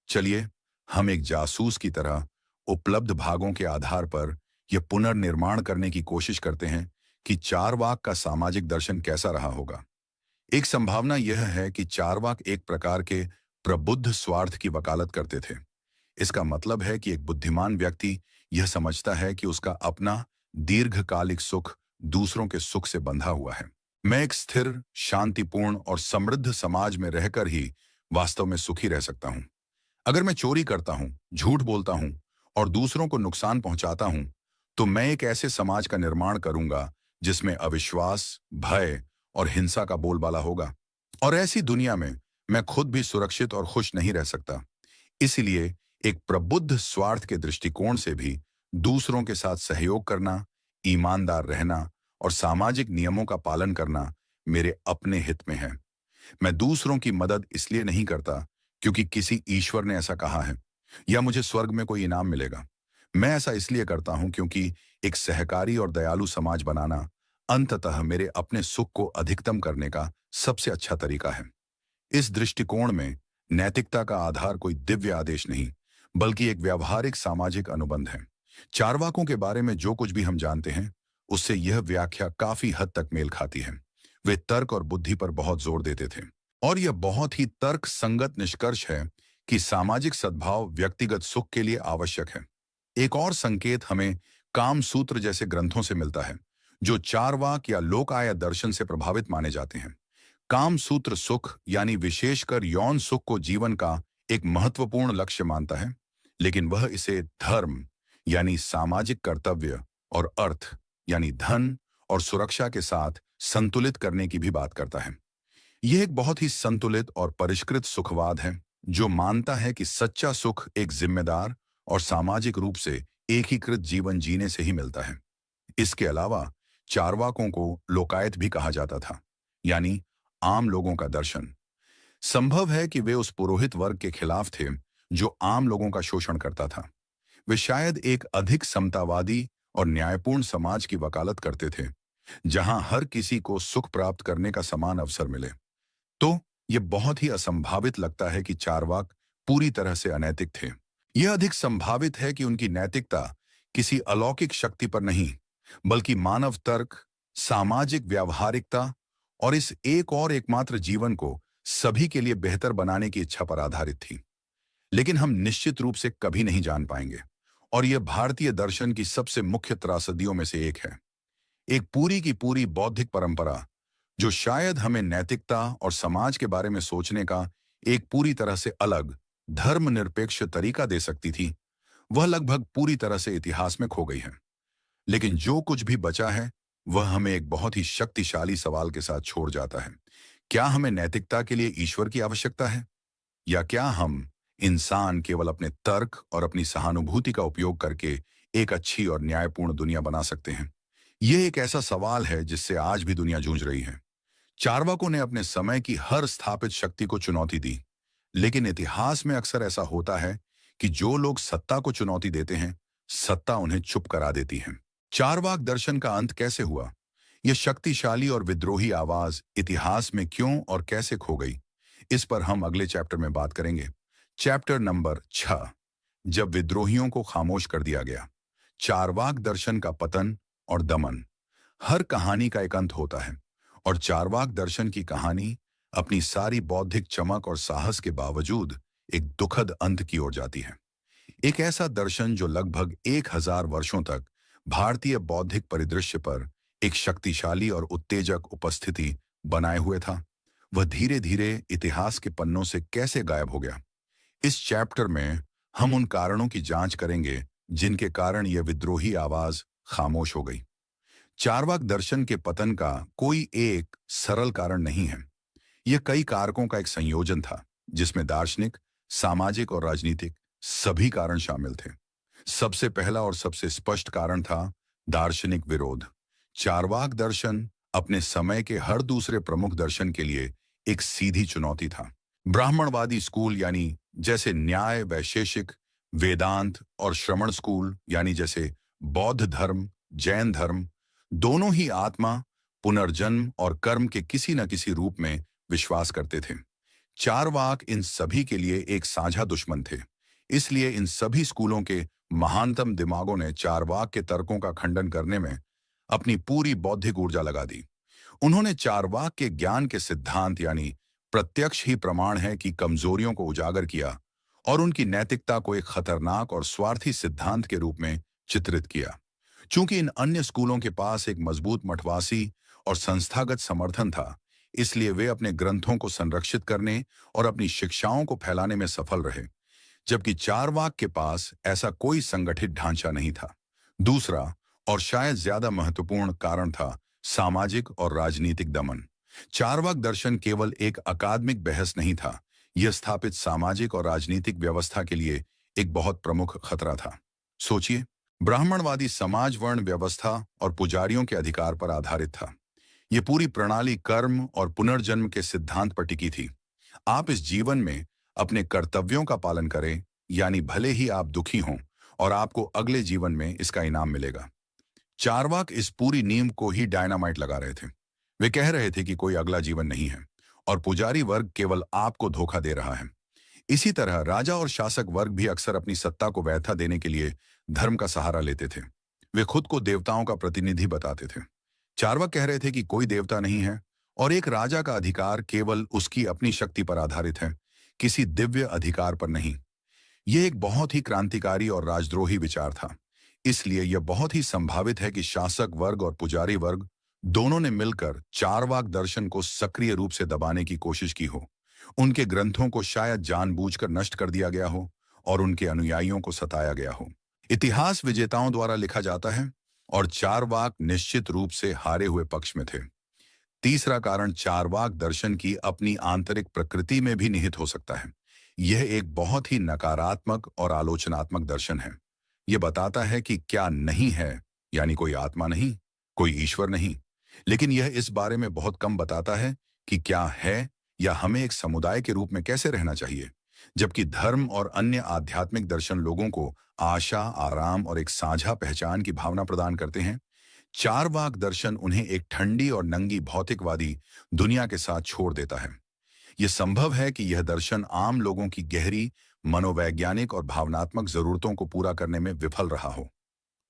चलिए, हम एक जासूस की तरह उपलब्ध भागों के आधार पर यह पुनर्निर्माण करने की कोशिश करते हैं कि चारवाक का सामाजिक दर्शन कैसा रहा होगा। एक संभावना यह है कि चारवाक एक प्रकार के प्रबुद्ध स्वार्थ की वकालत करते थे। इसका मतलब है कि एक बुद्धिमान व्यक्ति यह समझता है कि उसका अपना दीर्घकालिक सुख दूसरों के सुख से बंधा हुआ है। मैं एक स्थिर, शांतिपूर्ण और समृद्ध समाज में रहकर ही वास्तव में सुखी रह सकता हूं। अगर मैं चोरी करता हूं, झूठ बोलता हूं और दूसरों को नुकसान पहुंचाता हूं, तो मैं एक ऐसे समाज का निर्माण करूंगा जिसमें अविश्वास, भय और हिंसा का बोलबाला होगा। और ऐसी दुनिया में मैं खुद भी सुरक्षित और खुश नहीं रह सकता। इसलिए एक प्रबुद्ध स्वार्थ के दृष्टिकोण से भी दूसरों के साथ सहयोग करना, ईमानदार रहना और सामाजिक नियमों का पालन करना मेरे अपने हित में है। मैं दूसरों की मदद इसलिए नहीं करता क्योंकि किसी ईश्वर ने ऐसा कहा है या मुझे स्वर्ग में कोई इनाम मिलेगा। मैं ऐसा इसलिए करता हूं क्योंकि एक सहकारी और दयालु समाज बनाना अंततः मेरे अपने सुख को अधिकतम करने का सबसे अच्छा तरीका है। इस दृष्टिकोण में नैतिकता का आधार कोई दिव्य आदेश नहीं, बल्कि एक व्यावहारिक सामाजिक अनुबंध है। चारवाकों के बारे में जो कुछ भी हम जानते हैं, उससे यह व्याख्या काफी हद तक मेल खाती है। वे तर्क और बुद्धि पर बहुत जोर देते थे और यह बहुत ही तर्क संगत निष्कर्ष है कि सामाजिक सद्भाव व्यक्तिगत सुख के लिए आवश्यक है। एक और संकेत हमें काम सूत्र जैसे ग्रंथों से मिलता है, जो चारवाक या लोकायत दर्शन से प्रभावित माने जाते हैं। काम सूत्र सुख यानी विशेषकर यौन सुख को जीवन का एक महत्वपूर्ण लक्ष्य मानता है, लेकिन वह इसे धर्म यानी सामाजिक कर्तव्य और अर्थ यानी धन और सुरक्षा के साथ संतुलित करने की भी बात करता है। यह एक बहुत ही संतुलित और परिष्कृत सुखवाद है जो मानता है कि सच्चा सुख एक जिम्मेदार और सामाजिक रूप से एकीकृत जीवन जीने से ही मिलता है। इसके अलावा चार्वाकों को लोकायत भी कहा जाता था, यानी आम लोगों का दर्शन। संभव है कि वे उस पुरोहित वर्ग के खिलाफ थे जो आम लोगों का शोषण करता था। वे शायद एक अधिक समतावादी और न्यायपूर्ण समाज की वकालत करते थे, जहां हर किसी को सुख प्राप्त करने का समान अवसर मिले। तो यह बहुत ही असंभावित लगता है कि चार्वाक पूरी तरह से अनैतिक थे। यह अधिक संभावित है कि उनकी नैतिकता किसी अलौकिक शक्ति पर नहीं, बल्कि मानव तर्क, सामाजिक व्यावहारिकता और इस एक और एकमात्र जीवन को सभी के लिए बेहतर बनाने की इच्छा पर आधारित थी। लेकिन हम निश्चित रूप से कभी नहीं जान पाएंगे, और यह भारतीय दर्शन की सबसे मुख्य त्रासदियों में से एक है। एक पूरी की पूरी बौद्धिक परंपरा जो शायद हमें नैतिकता और समाज के बारे में सोचने का एक पूरी तरह से अलग धर्मनिरपेक्ष तरीका दे सकती थी, वह लगभग पूरी तरह से इतिहास में खो गई है। लेकिन जो कुछ भी बचा है वह हमें एक बहुत ही शक्तिशाली सवाल के साथ छोड़ जाता है। क्या हमें नैतिकता के लिए ईश्वर की आवश्यकता है, या क्या हम इंसान केवल अपने तर्क और अपनी सहानुभूति का उपयोग करके एक अच्छी और न्यायपूर्ण दुनिया बना सकते हैं? यह एक ऐसा सवाल है जिससे आज भी दुनिया जूझ रही है। चार्वाकों ने अपने समय की हर स्थापित शक्ति को चुनौती दी, लेकिन इतिहास में अक्सर ऐसा होता है कि जो लोग सत्ता को चुनौती देते हैं, सत्ता उन्हें चुप करा देती है। चार्वाक दर्शन का अंत कैसे हुआ? यह शक्तिशाली और विद्रोही आवाज इतिहास में क्यों और कैसे खो गई, इस पर हम अगले चैप्टर में बात करेंगे। चैप्टर नंबर 6, जब विद्रोहियों को खामोश कर दिया गया। चार्वाक दर्शन का पतन और दमन। हर कहानी का एक अंत होता है, और चार्वाक दर्शन की कहानी अपनी सारी बौद्धिक चमक और साहस के बावजूद एक दुखद अंत की ओर जाती है। एक ऐसा दर्शन जो लगभग 1000 वर्षों तक भारतीय बौद्धिक परिदृश्य पर एक शक्तिशाली और उत्तेजक उपस्थिति बनाए हुए था, वह धीरे धीरे इतिहास के पन्नों से कैसे गायब हो गया। इस चैप्टर में हम उन कारणों की जांच करेंगे जिनके कारण यह विद्रोही आवाज खामोश हो गई। चार्वाक दर्शन के पतन का कोई एक सरल कारण नहीं है। यह कई कारकों का एक संयोजन था, जिसमें दार्शनिक, सामाजिक और राजनीतिक सभी कारण शामिल थे। सबसे पहला और सबसे स्पष्ट कारण था दार्शनिक विरोध। चार्वाक दर्शन अपने समय के हर दूसरे प्रमुख दर्शन के लिए एक सीधी चुनौती था। ब्राह्मणवादी स्कूल यानी जैसे न्याय, वैशेषिक, वेदांत और श्रमण स्कूल यानी जैसे बौद्ध धर्म, जैन धर्म, दोनों ही आत्मा, पुनर्जन्म और कर्म के किसी न किसी रूप में विश्वास करते थे। चार्वाक इन सभी के लिए एक साझा दुश्मन थे। इसलिए इन सभी स्कूलों के महानतम दिमागों ने चार्वाक के तर्कों का खंडन करने में अपनी पूरी बौद्धिक ऊर्जा लगा दी। उन्होंने चार्वाक के ज्ञान के सिद्धांत यानी प्रत्यक्ष ही प्रमाण है की कमजोरियों को उजागर किया और उनकी नैतिकता को एक खतरनाक और स्वार्थी सिद्धांत के रूप में चित्रित किया। चूंकि इन अन्य स्कूलों के पास एक मजबूत मठवासी और संस्थागत समर्थन था, इसलिए वे अपने ग्रंथों को संरक्षित करने और अपनी शिक्षाओं को फैलाने में सफल रहे, जबकि चार्वाक के पास ऐसा कोई संगठित ढांचा नहीं था। दूसरा और शायद ज्यादा महत्वपूर्ण कारण था सामाजिक और राजनीतिक दमन। चार्वाक दर्शन केवल एक अकादमिक बहस नहीं था, यह स्थापित सामाजिक और राजनीतिक व्यवस्था के लिए एक बहुत प्रमुख खतरा था। सोचिए, ब्राह्मणवादी समाज वर्ण व्यवस्था और पुजारियों के अधिकार पर आधारित था। यह पूरी प्रणाली कर्म और पुनर्जन्म के सिद्धांत पर टिकी थी। आप इस जीवन में अपने कर्तव्यों का पालन करें, यानी भले ही आप दुखी हों, और आपको अगले जीवन में इसका इनाम मिलेगा। चार्वाक इस पूरी नींव को ही डायनामाइट लगा रहे थे। वे कह रहे थे कि कोई अगला जीवन नहीं है और पुजारी वर्ग केवल आपको धोखा दे रहा है। इसी तरह राजा और शासक वर्ग भी अक्सर अपनी सत्ता को वैधता देने के लिए धर्म का सहारा लेते थे। वे खुद को देवताओं का प्रतिनिधि बताते थे। चार्वाक कह रहे थे कि कोई देवता नहीं है और एक राजा का अधिकार केवल उसकी अपनी शक्ति पर आधारित है, किसी दिव्य अधिकार पर नहीं। यह एक बहुत ही क्रांतिकारी और राजद्रोही विचार था। इसलिए यह बहुत ही संभावित है कि शासक वर्ग और पुजारी वर्ग दोनों ने मिलकर चारवाक दर्शन को सक्रिय रूप से दबाने की कोशिश की हो। उनके ग्रंथों को शायद जानबूझकर नष्ट कर दिया गया हो और उनके अनुयायियों को सताया गया हो। इतिहास विजेताओं द्वारा लिखा जाता है और चारवाक निश्चित रूप से हारे हुए पक्ष में थे। तीसरा कारण चारवाक दर्शन की अपनी आंतरिक प्रकृति में भी निहित हो सकता है। यह एक बहुत ही नकारात्मक और आलोचनात्मक दर्शन है। यह बताता है कि क्या नहीं है, यानी कोई आत्मा नहीं, कोई ईश्वर नहीं। लेकिन यह इस बारे में बहुत कम बताता है कि क्या है या हमें एक समुदाय के रूप में कैसे रहना चाहिए। जबकि धर्म और अन्य आध्यात्मिक दर्शन लोगों को आशा, आराम और एक साझा पहचान की भावना प्रदान करते हैं, चारवाक दर्शन उन्हें एक ठंडी और नंगी भौतिकवादी दुनिया के साथ छोड़ देता है। यह संभव है कि यह दर्शन आम लोगों की गहरी मनोवैज्ञानिक और भावनात्मक जरूरतों को पूरा करने में विफल रहा हो।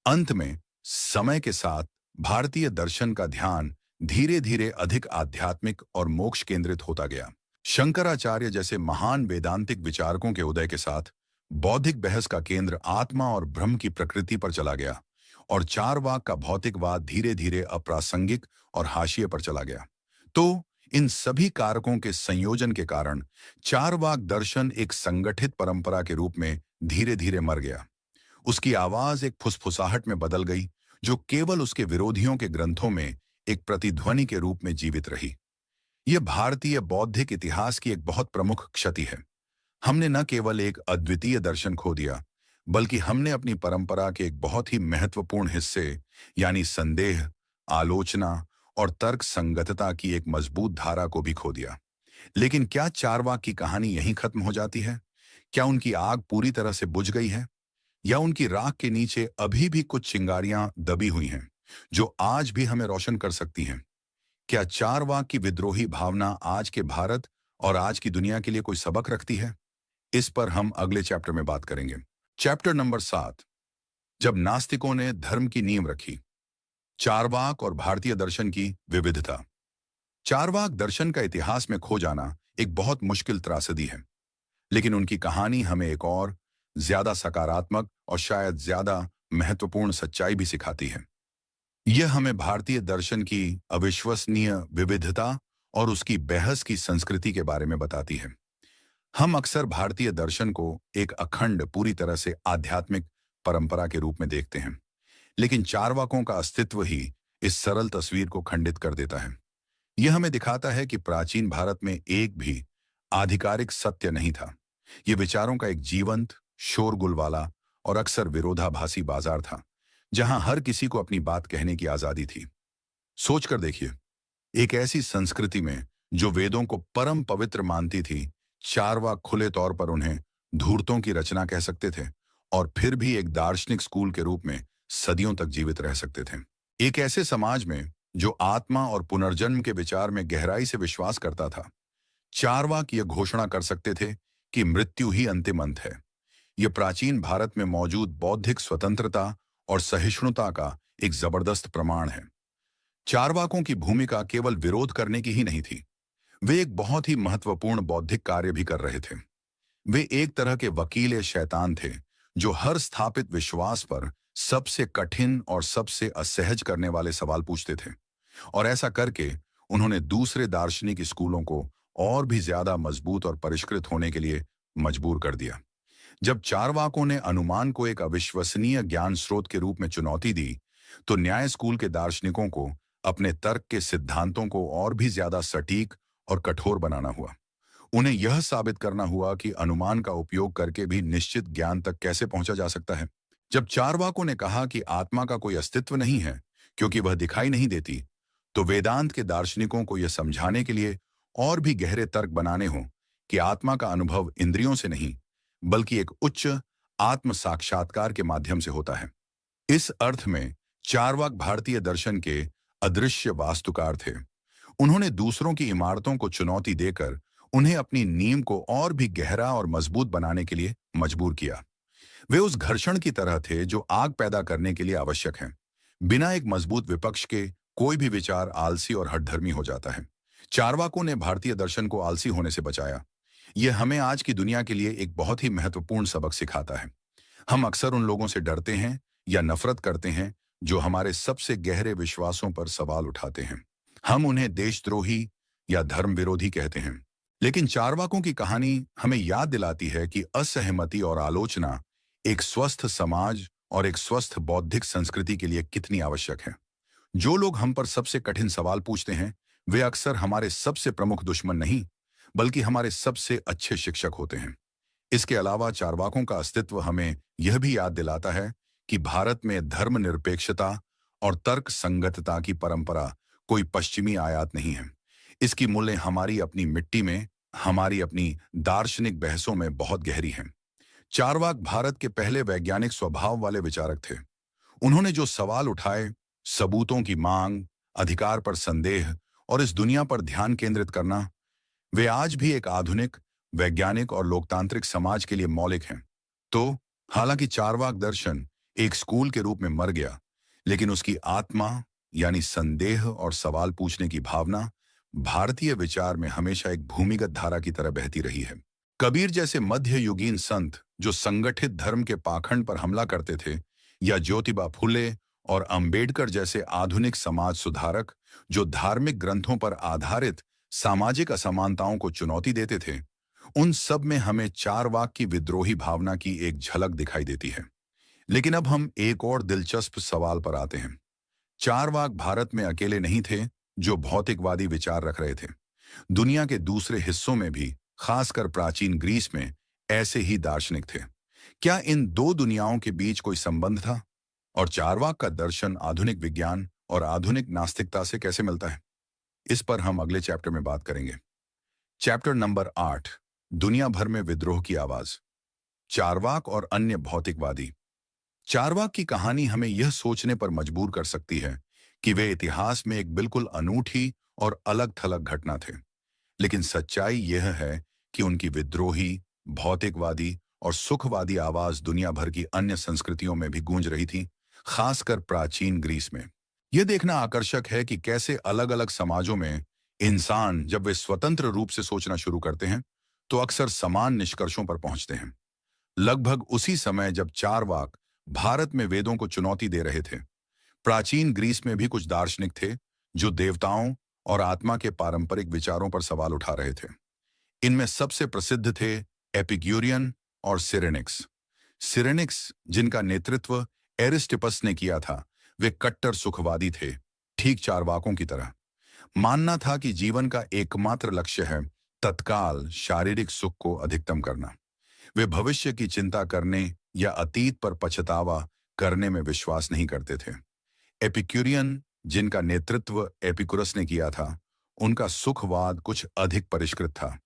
अंत में समय के साथ भारतीय दर्शन का ध्यान धीरे धीरे अधिक आध्यात्मिक और मोक्ष केंद्रित होता गया। शंकराचार्य जैसे महान वेदांतिक विचारकों के उदय के साथ बौद्धिक बहस का केंद्र आत्मा और ब्रह्म की प्रकृति पर चला गया और चारवाक का भौतिकवाद धीरे धीरे अप्रासंगिक और हाशिए पर चला गया। तो इन सभी कारकों के संयोजन के कारण चारवाक दर्शन एक संगठित परंपरा के रूप में धीरे धीरे मर गया। उसकी आवाज एक फुसफुसाहट में बदल गई, जो केवल उसके विरोधियों के ग्रंथों में एक प्रतिध्वनि के रूप में जीवित रही। यह भारतीय बौद्धिक इतिहास की एक बहुत प्रमुख क्षति है। हमने न केवल एक अद्वितीय दर्शन खो दिया, बल्कि हमने अपनी परंपरा के एक बहुत ही महत्वपूर्ण हिस्से, यानी संदेह, आलोचना और तर्क संगतता की एक मजबूत धारा को भी खो दिया। लेकिन क्या चारवाक की कहानी यहीं खत्म हो जाती है? क्या उनकी आग पूरी तरह से बुझ गई है, या उनकी राख के नीचे अभी भी कुछ चिंगारियां दबी हुई हैं, जो आज भी हमें रोशन कर सकती हैं? क्या चारवाक की विद्रोही भावना आज के भारत और आज की दुनिया के लिए कोई सबक रखती है? इस पर हम अगले चैप्टर में बात करेंगे। चैप्टर नंबर 7, जब नास्तिकों ने धर्म की नींव रखी। चारवाक और भारतीय दर्शन की विविधता। चारवाक दर्शन का इतिहास में खो जाना एक बहुत मुश्किल त्रासदी है, लेकिन उनकी कहानी हमें एक और ज्यादा सकारात्मक और शायद ज्यादा महत्वपूर्ण सच्चाई भी सिखाती है। यह हमें भारतीय दर्शन की अविश्वसनीय विविधता और उसकी बहस की संस्कृति के बारे में बताती है। हम अक्सर भारतीय दर्शन को एक अखंड, पूरी तरह से आध्यात्मिक परंपरा के रूप में देखते हैं, लेकिन चारवाकों का अस्तित्व ही इस सरल तस्वीर को खंडित कर देता है। यह हमें दिखाता है कि प्राचीन भारत में एक भी आधिकारिक सत्य नहीं था। यह विचारों का एक जीवंत, शोरगुल वाला और अक्सर विरोधाभासी बाजार था, जहां हर किसी को अपनी बात कहने की आजादी थी। सोचकर देखिए, एक ऐसी संस्कृति में जो वेदों को परम पवित्र मानती थी, चारवाक खुले तौर पर उन्हें धूर्तों की रचना कह सकते थे और फिर भी एक दार्शनिक स्कूल के रूप में सदियों तक जीवित रह सकते थे। एक ऐसे समाज में जो आत्मा और पुनर्जन्म के विचार में गहराई से विश्वास करता था, चारवाक यह घोषणा कर सकते थे कि मृत्यु ही अंतिम अंत है। यह प्राचीन भारत में मौजूद बौद्धिक स्वतंत्रता और सहिष्णुता का एक जबरदस्त प्रमाण है। चारवाकों की भूमिका केवल विरोध करने की ही नहीं थी, वे एक बहुत ही महत्वपूर्ण बौद्धिक कार्य भी कर रहे थे। वे एक तरह के वकील शैतान थे, जो हर स्थापित विश्वास पर सबसे कठिन और सबसे असहज करने वाले सवाल पूछते थे, और ऐसा करके उन्होंने दूसरे दार्शनिक स्कूलों को और भी ज्यादा मजबूत और परिष्कृत होने के लिए मजबूर कर दिया। जब चारवाकों ने अनुमान को एक अविश्वसनीय ज्ञान स्रोत के रूप में चुनौती दी, तो न्याय स्कूल के दार्शनिकों को अपने तर्क के सिद्धांतों को और भी ज्यादा सटीक और कठोर बनाना हुआ। उन्हें यह साबित करना हुआ कि अनुमान का उपयोग करके भी निश्चित ज्ञान तक कैसे पहुंचा जा सकता है। जब चारवाकों ने कहा कि आत्मा का कोई अस्तित्व नहीं है क्योंकि वह दिखाई नहीं देती, तो वेदांत के दार्शनिकों को यह समझाने के लिए और भी गहरे तर्क बनाने हों कि आत्मा का अनुभव इंद्रियों से नहीं, बल्कि एक उच्च आत्म साक्षात्कार के माध्यम से होता है। इस अर्थ में चारवाक भारतीय दर्शन के अदृश्य वास्तुकार थे। उन्होंने दूसरों की इमारतों को चुनौती देकर उन्हें अपनी नींव को और भी गहरा और मजबूत बनाने के लिए मजबूर किया। वे उस घर्षण की तरह थे जो आग पैदा करने के लिए आवश्यक है। बिना एक मजबूत विपक्ष के कोई भी विचार आलसी और हठधर्मी हो जाता है। चारवाकों ने भारतीय दर्शन को आलसी होने से बचाया। यह हमें आज की दुनिया के लिए एक बहुत ही महत्वपूर्ण सबक सिखाता है। हम अक्सर उन लोगों से डरते हैं या नफरत करते हैं जो हमारे सबसे गहरे विश्वासों पर सवाल उठाते हैं। हम उन्हें देशद्रोही या धर्म विरोधी कहते हैं। लेकिन चारवाकों की कहानी हमें याद दिलाती है कि असहमति और आलोचना एक स्वस्थ समाज और एक स्वस्थ बौद्धिक संस्कृति के लिए कितनी आवश्यक है। जो लोग हम पर सबसे कठिन सवाल पूछते हैं, वे अक्सर हमारे सबसे प्रमुख दुश्मन नहीं, बल्कि हमारे सबसे अच्छे शिक्षक होते हैं। इसके अलावा चारवाकों का अस्तित्व हमें यह भी याद दिलाता है कि भारत में धर्मनिरपेक्षता और तर्क संगतता की परंपरा कोई पश्चिमी आयात नहीं है। इसकी मूल्य हमारी अपनी मिट्टी में, हमारी अपनी दार्शनिक बहसों में बहुत गहरी हैं। चारवाक भारत के पहले वैज्ञानिक स्वभाव वाले विचारक थे। उन्होंने जो सवाल उठाए, सबूतों की मांग, अधिकार पर संदेह और इस दुनिया पर ध्यान केंद्रित करना, वे आज भी एक आधुनिक, वैज्ञानिक और लोकतांत्रिक समाज के लिए मौलिक हैं। तो हालांकि चारवाक दर्शन एक स्कूल के रूप में मर गया, लेकिन उसकी आत्मा यानी संदेह और सवाल पूछने की भावना भारतीय विचार में हमेशा एक भूमिगत धारा की तरह बहती रही है। कबीर जैसे मध्ययुगीन संत जो संगठित धर्म के पाखंड पर हमला करते थे, या ज्योतिबा फुले और अंबेडकर जैसे आधुनिक समाज सुधारक जो धार्मिक ग्रंथों पर आधारित सामाजिक असमानताओं को चुनौती देते थे, उन सब में हमें चारवाक की विद्रोही भावना की एक झलक दिखाई देती है। लेकिन अब हम एक और दिलचस्प सवाल पर आते हैं। चारवाक भारत में अकेले नहीं थे जो भौतिकवादी विचार रख रहे थे। दुनिया के दूसरे हिस्सों में भी, खासकर प्राचीन ग्रीस में, ऐसे ही दार्शनिक थे। क्या इन दो दुनियाओं के बीच कोई संबंध था? और चारवाक का दर्शन आधुनिक विज्ञान और आधुनिक नास्तिकता से कैसे मिलता है? इस पर हम अगले चैप्टर में बात करेंगे। चैप्टर नंबर 8, दुनिया भर में विद्रोह की आवाज। चारवाक और अन्य भौतिकवादी। चारवाक की कहानी हमें यह सोचने पर मजबूर कर सकती है कि वे इतिहास में एक बिल्कुल अनूठी और अलग-थलग घटना थे। लेकिन सच्चाई यह है कि उनकी विद्रोही, भौतिकवादी और सुखवादी आवाज दुनिया भर की अन्य संस्कृतियों में भी गूंज रही थी, खासकर प्राचीन ग्रीस में। यह देखना आकर्षक है कि कैसे अलग-अलग समाजों में इंसान जब वे स्वतंत्र रूप से सोचना शुरू करते हैं, तो अक्सर समान निष्कर्षों पर पहुंचते हैं। लगभग उसी समय जब चारवाक भारत में वेदों को चुनौती दे रहे थे, प्राचीन ग्रीस में भी कुछ दार्शनिक थे जो देवताओं और आत्मा के पारंपरिक विचारों पर सवाल उठा रहे थे। इनमें सबसे प्रसिद्ध थे एपिक्यूरियन और सिरेनिक्स। सिरेनिक्स, जिनका नेतृत्व एरिस्टिपस ने किया था, वे कट्टर सुखवादी थे, ठीक चारवाकों की तरह। मानना था कि जीवन का एकमात्र लक्ष्य है तत्काल शारीरिक सुख को अधिकतम करना। वे भविष्य की चिंता करने या अतीत पर पछतावा करने में विश्वास नहीं करते थे। एपिक्यूरियन, जिनका नेतृत्व एपिकुरस ने किया था, उनका सुखवाद कुछ अधिक परिष्कृत था,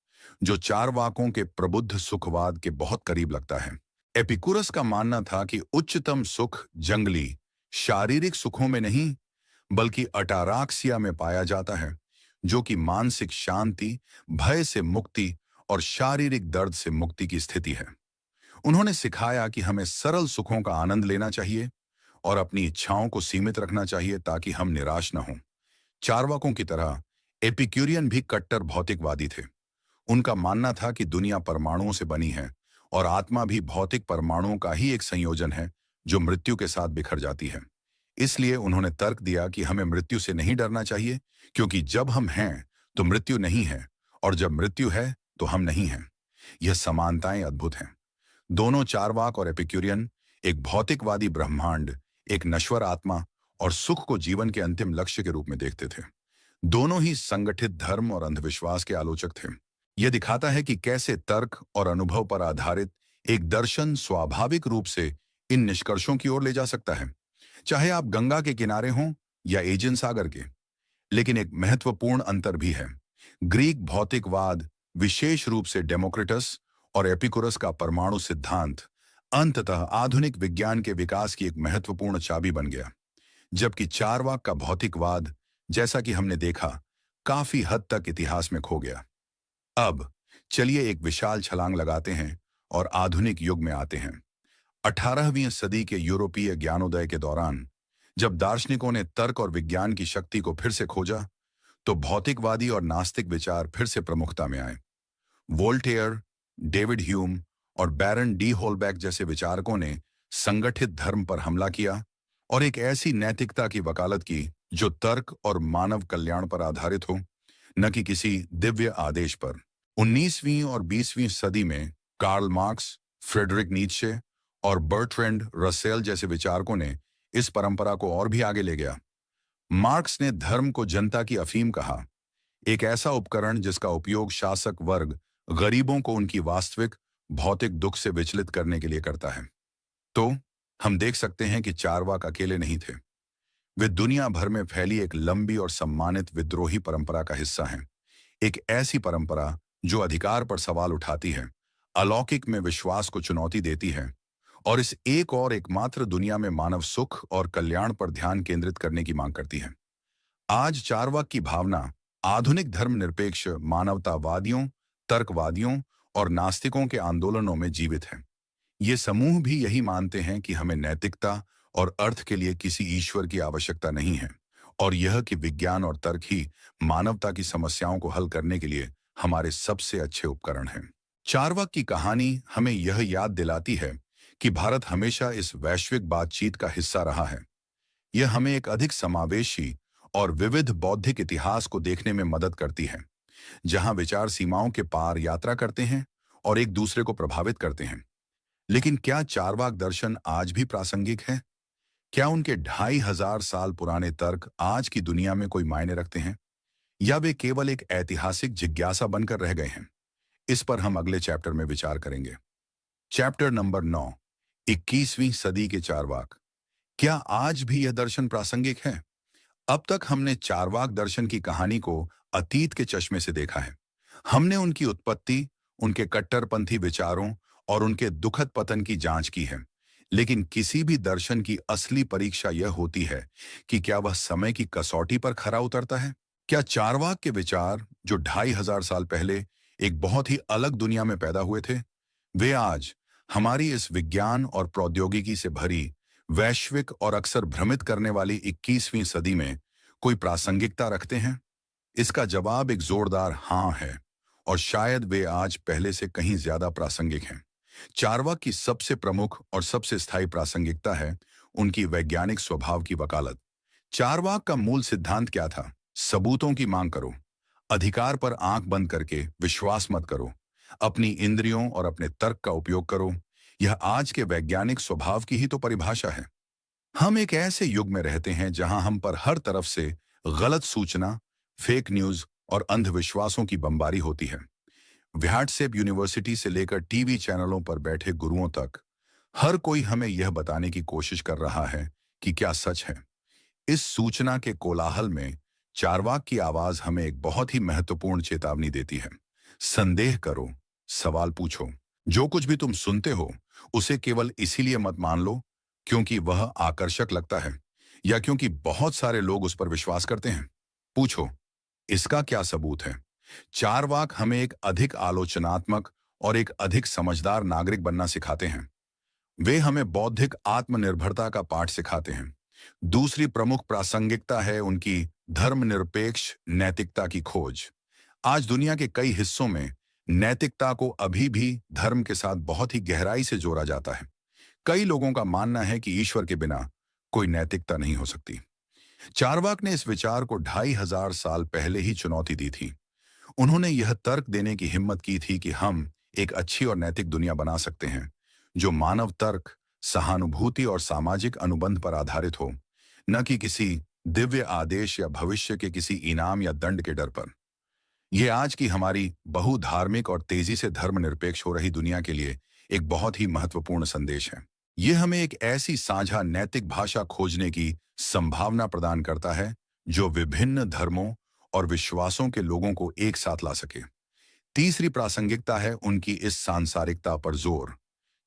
जो चारवाकों के प्रबुद्ध सुखवाद के बहुत करीब लगता है। एपिकुरस का मानना था कि उच्चतम सुख जंगली, शारीरिक सुखों में नहीं, बल्कि अटाराक्सिया में पाया जाता है, जो कि मानसिक शांति, भय से मुक्ति और शारीरिक दर्द से मुक्ति की स्थिति है। उन्होंने सिखाया कि हमें सरल सुखों का आनंद लेना चाहिए और अपनी इच्छाओं को सीमित रखना चाहिए ताकि हम निराश न हों। चारवाकों की तरह एपिक्यूरियन भी कट्टर भौतिकवादी थे। उनका मानना था कि दुनिया परमाणुओं से बनी है और आत्मा भी भौतिक परमाणुओं का ही एक संयोजन है जो मृत्यु के साथ बिखर जाती है। इसलिए उन्होंने तर्क दिया कि हमें मृत्यु से नहीं डरना चाहिए, क्योंकि जब हम हैं तो मृत्यु नहीं है, और जब मृत्यु है तो हम नहीं हैं। यह समानताएं अद्भुत हैं। दोनों, चारवाक और एपिक्यूरियन, एक भौतिकवादी ब्रह्मांड, एक नश्वर आत्मा और सुख को जीवन के अंतिम लक्ष्य के रूप में देखते थे। दोनों ही संगठित धर्म और अंधविश्वास के आलोचक थे। यह दिखाता है कि कैसे तर्क और अनुभव पर आधारित एक दर्शन स्वाभाविक रूप से इन निष्कर्षों की ओर ले जा सकता है, चाहे आप गंगा के किनारे हों या एजियन सागर के। लेकिन एक महत्वपूर्ण अंतर भी है। ग्रीक भौतिकवाद, विशेष रूप से डेमोक्रिटस और एपिकुरस का परमाणु सिद्धांत, अंततः आधुनिक विज्ञान के विकास की एक महत्वपूर्ण चाबी बन गया, जबकि चारवाक का भौतिकवाद, जैसा कि हमने देखा, काफी हद तक इतिहास में खो गया। अब चलिए एक विशाल छलांग लगाते हैं और आधुनिक युग में आते हैं। 18वीं सदी के यूरोपीय ज्ञानोदय के दौरान, जब दार्शनिकों ने तर्क और विज्ञान की शक्ति को फिर से खोजा, तो भौतिकवादी और नास्तिक विचार फिर से प्रमुखता में आए। वोल्टेयर, डेविड ह्यूम और बैरन डी होलबैक जैसे विचारकों ने संगठित धर्म पर हमला किया और एक ऐसी नैतिकता की वकालत की जो तर्क और मानव कल्याण पर आधारित हो, न कि किसी दिव्य आदेश पर। 19वीं और 20वीं सदी में कार्ल मार्क्स, फ्रेडरिक नीत्शे और बर्ट्रैंड रसेल जैसे विचारकों ने इस परंपरा को और भी आगे ले गया। मार्क्स ने धर्म को जनता की अफीम कहा, एक ऐसा उपकरण जिसका उपयोग शासक वर्ग गरीबों को उनकी वास्तविक भौतिक दुख से विचलित करने के लिए करता है। तो हम देख सकते हैं कि चारवाक अकेले नहीं थे। वे दुनिया भर में फैली एक लंबी और सम्मानित विद्रोही परंपरा का हिस्सा हैं। एक ऐसी परंपरा जो अधिकार पर सवाल उठाती है, अलौकिक में विश्वास को चुनौती देती है और इस एक और एकमात्र दुनिया में मानव सुख और कल्याण पर ध्यान केंद्रित करने की मांग करती है। आज चारवाक की भावना आधुनिक धर्मनिरपेक्ष मानवतावादियों, तर्कवादियों और नास्तिकों के आंदोलनों में जीवित है। ये समूह भी यही मानते हैं कि हमें नैतिकता और अर्थ के लिए किसी ईश्वर की आवश्यकता नहीं है और यह कि विज्ञान और तर्क ही मानवता की समस्याओं को हल करने के लिए हमारे सबसे अच्छे उपकरण हैं। चारवाक की कहानी हमें यह याद दिलाती है कि भारत हमेशा इस वैश्विक बातचीत का हिस्सा रहा है। यह हमें एक अधिक समावेशी और विविध बौद्धिक इतिहास को देखने में मदद करती है, जहां विचार सीमाओं के पार यात्रा करते हैं और एक दूसरे को प्रभावित करते हैं। लेकिन क्या चारवाक दर्शन आज भी प्रासंगिक है? क्या उनके 2500 साल पुराने तर्क आज की दुनिया में कोई मायने रखते हैं, या वे केवल एक ऐतिहासिक जिज्ञासा बनकर रह गए हैं? इस पर हम अगले चैप्टर में विचार करेंगे। चैप्टर नंबर 9, 21वीं सदी के चारवाक। क्या आज भी यह दर्शन प्रासंगिक है? अब तक हमने चारवाक दर्शन की कहानी को अतीत के चश्मे से देखा है। हमने उनकी उत्पत्ति, उनके कट्टरपंथी विचारों और उनके दुखद पतन की जांच की है। लेकिन किसी भी दर्शन की असली परीक्षा यह होती है कि क्या वह समय की कसौटी पर खरा उतरता है। क्या चारवाक के विचार, जो 2500 साल पहले एक बहुत ही अलग दुनिया में पैदा हुए थे, वे आज हमारी इस विज्ञान और प्रौद्योगिकी से भरी वैश्विक और अक्सर भ्रमित करने वाली 21वीं सदी में कोई प्रासंगिकता रखते हैं? इसका जवाब एक जोरदार हाँ है, और शायद वे आज पहले से कहीं ज्यादा प्रासंगिक हैं। चारवाक की सबसे प्रमुख और सबसे स्थायी प्रासंगिकता है उनकी वैज्ञानिक स्वभाव की वकालत। चारवाक का मूल सिद्धांत क्या था? सबूतों की मांग करो, अधिकार पर आंख बंद करके विश्वास मत करो, अपनी इंद्रियों और अपने तर्क का उपयोग करो। यह आज के वैज्ञानिक स्वभाव की ही तो परिभाषा है। हम एक ऐसे युग में रहते हैं जहां हम पर हर तरफ से गलत सूचना, फेक न्यूज और अंधविश्वासों की बमबारी होती है। व्हाट्सएप यूनिवर्सिटी से लेकर टीवी चैनलों पर बैठे गुरुओं तक हर कोई हमें यह बताने की कोशिश कर रहा है कि क्या सच है। इस सूचना के कोलाहल में चारवाक की आवाज हमें एक बहुत ही महत्वपूर्ण चेतावनी देती है। संदेह करो, सवाल पूछो। जो कुछ भी तुम सुनते हो उसे केवल इसीलिए मत मान लो क्योंकि वह आकर्षक लगता है या क्योंकि बहुत सारे लोग उस पर विश्वास करते हैं। पूछो, इसका क्या सबूत है? चारवाक हमें एक अधिक आलोचनात्मक और एक अधिक समझदार नागरिक बनना सिखाते हैं। वे हमें बौद्धिक आत्मनिर्भरता का पाठ सिखाते हैं। दूसरी प्रमुख प्रासंगिकता है उनकी धर्मनिरपेक्ष नैतिकता की खोज। आज दुनिया के कई हिस्सों में नैतिकता को अभी भी धर्म के साथ बहुत ही गहराई से जोड़ा जाता है। कई लोगों का मानना है कि ईश्वर के बिना कोई नैतिकता नहीं हो सकती। चारवाक ने इस विचार को 2500 साल पहले ही चुनौती दी थी। उन्होंने यह तर्क देने की हिम्मत की थी कि हम एक अच्छी और नैतिक दुनिया बना सकते हैं जो मानव तर्क, सहानुभूति और सामाजिक अनुबंध पर आधारित हो, न कि किसी दिव्य आदेश या भविष्य के किसी इनाम या दंड के डर पर। यह आज की हमारी बहुधार्मिक और तेजी से धर्मनिरपेक्ष हो रही दुनिया के लिए एक बहुत ही महत्वपूर्ण संदेश है। यह हमें एक ऐसी साझा नैतिक भाषा खोजने की संभावना प्रदान करता है जो विभिन्न धर्मों और विश्वासों के लोगों को एक साथ ला सके। तीसरी प्रासंगिकता है उनकी इस सांसारिकता पर जोर।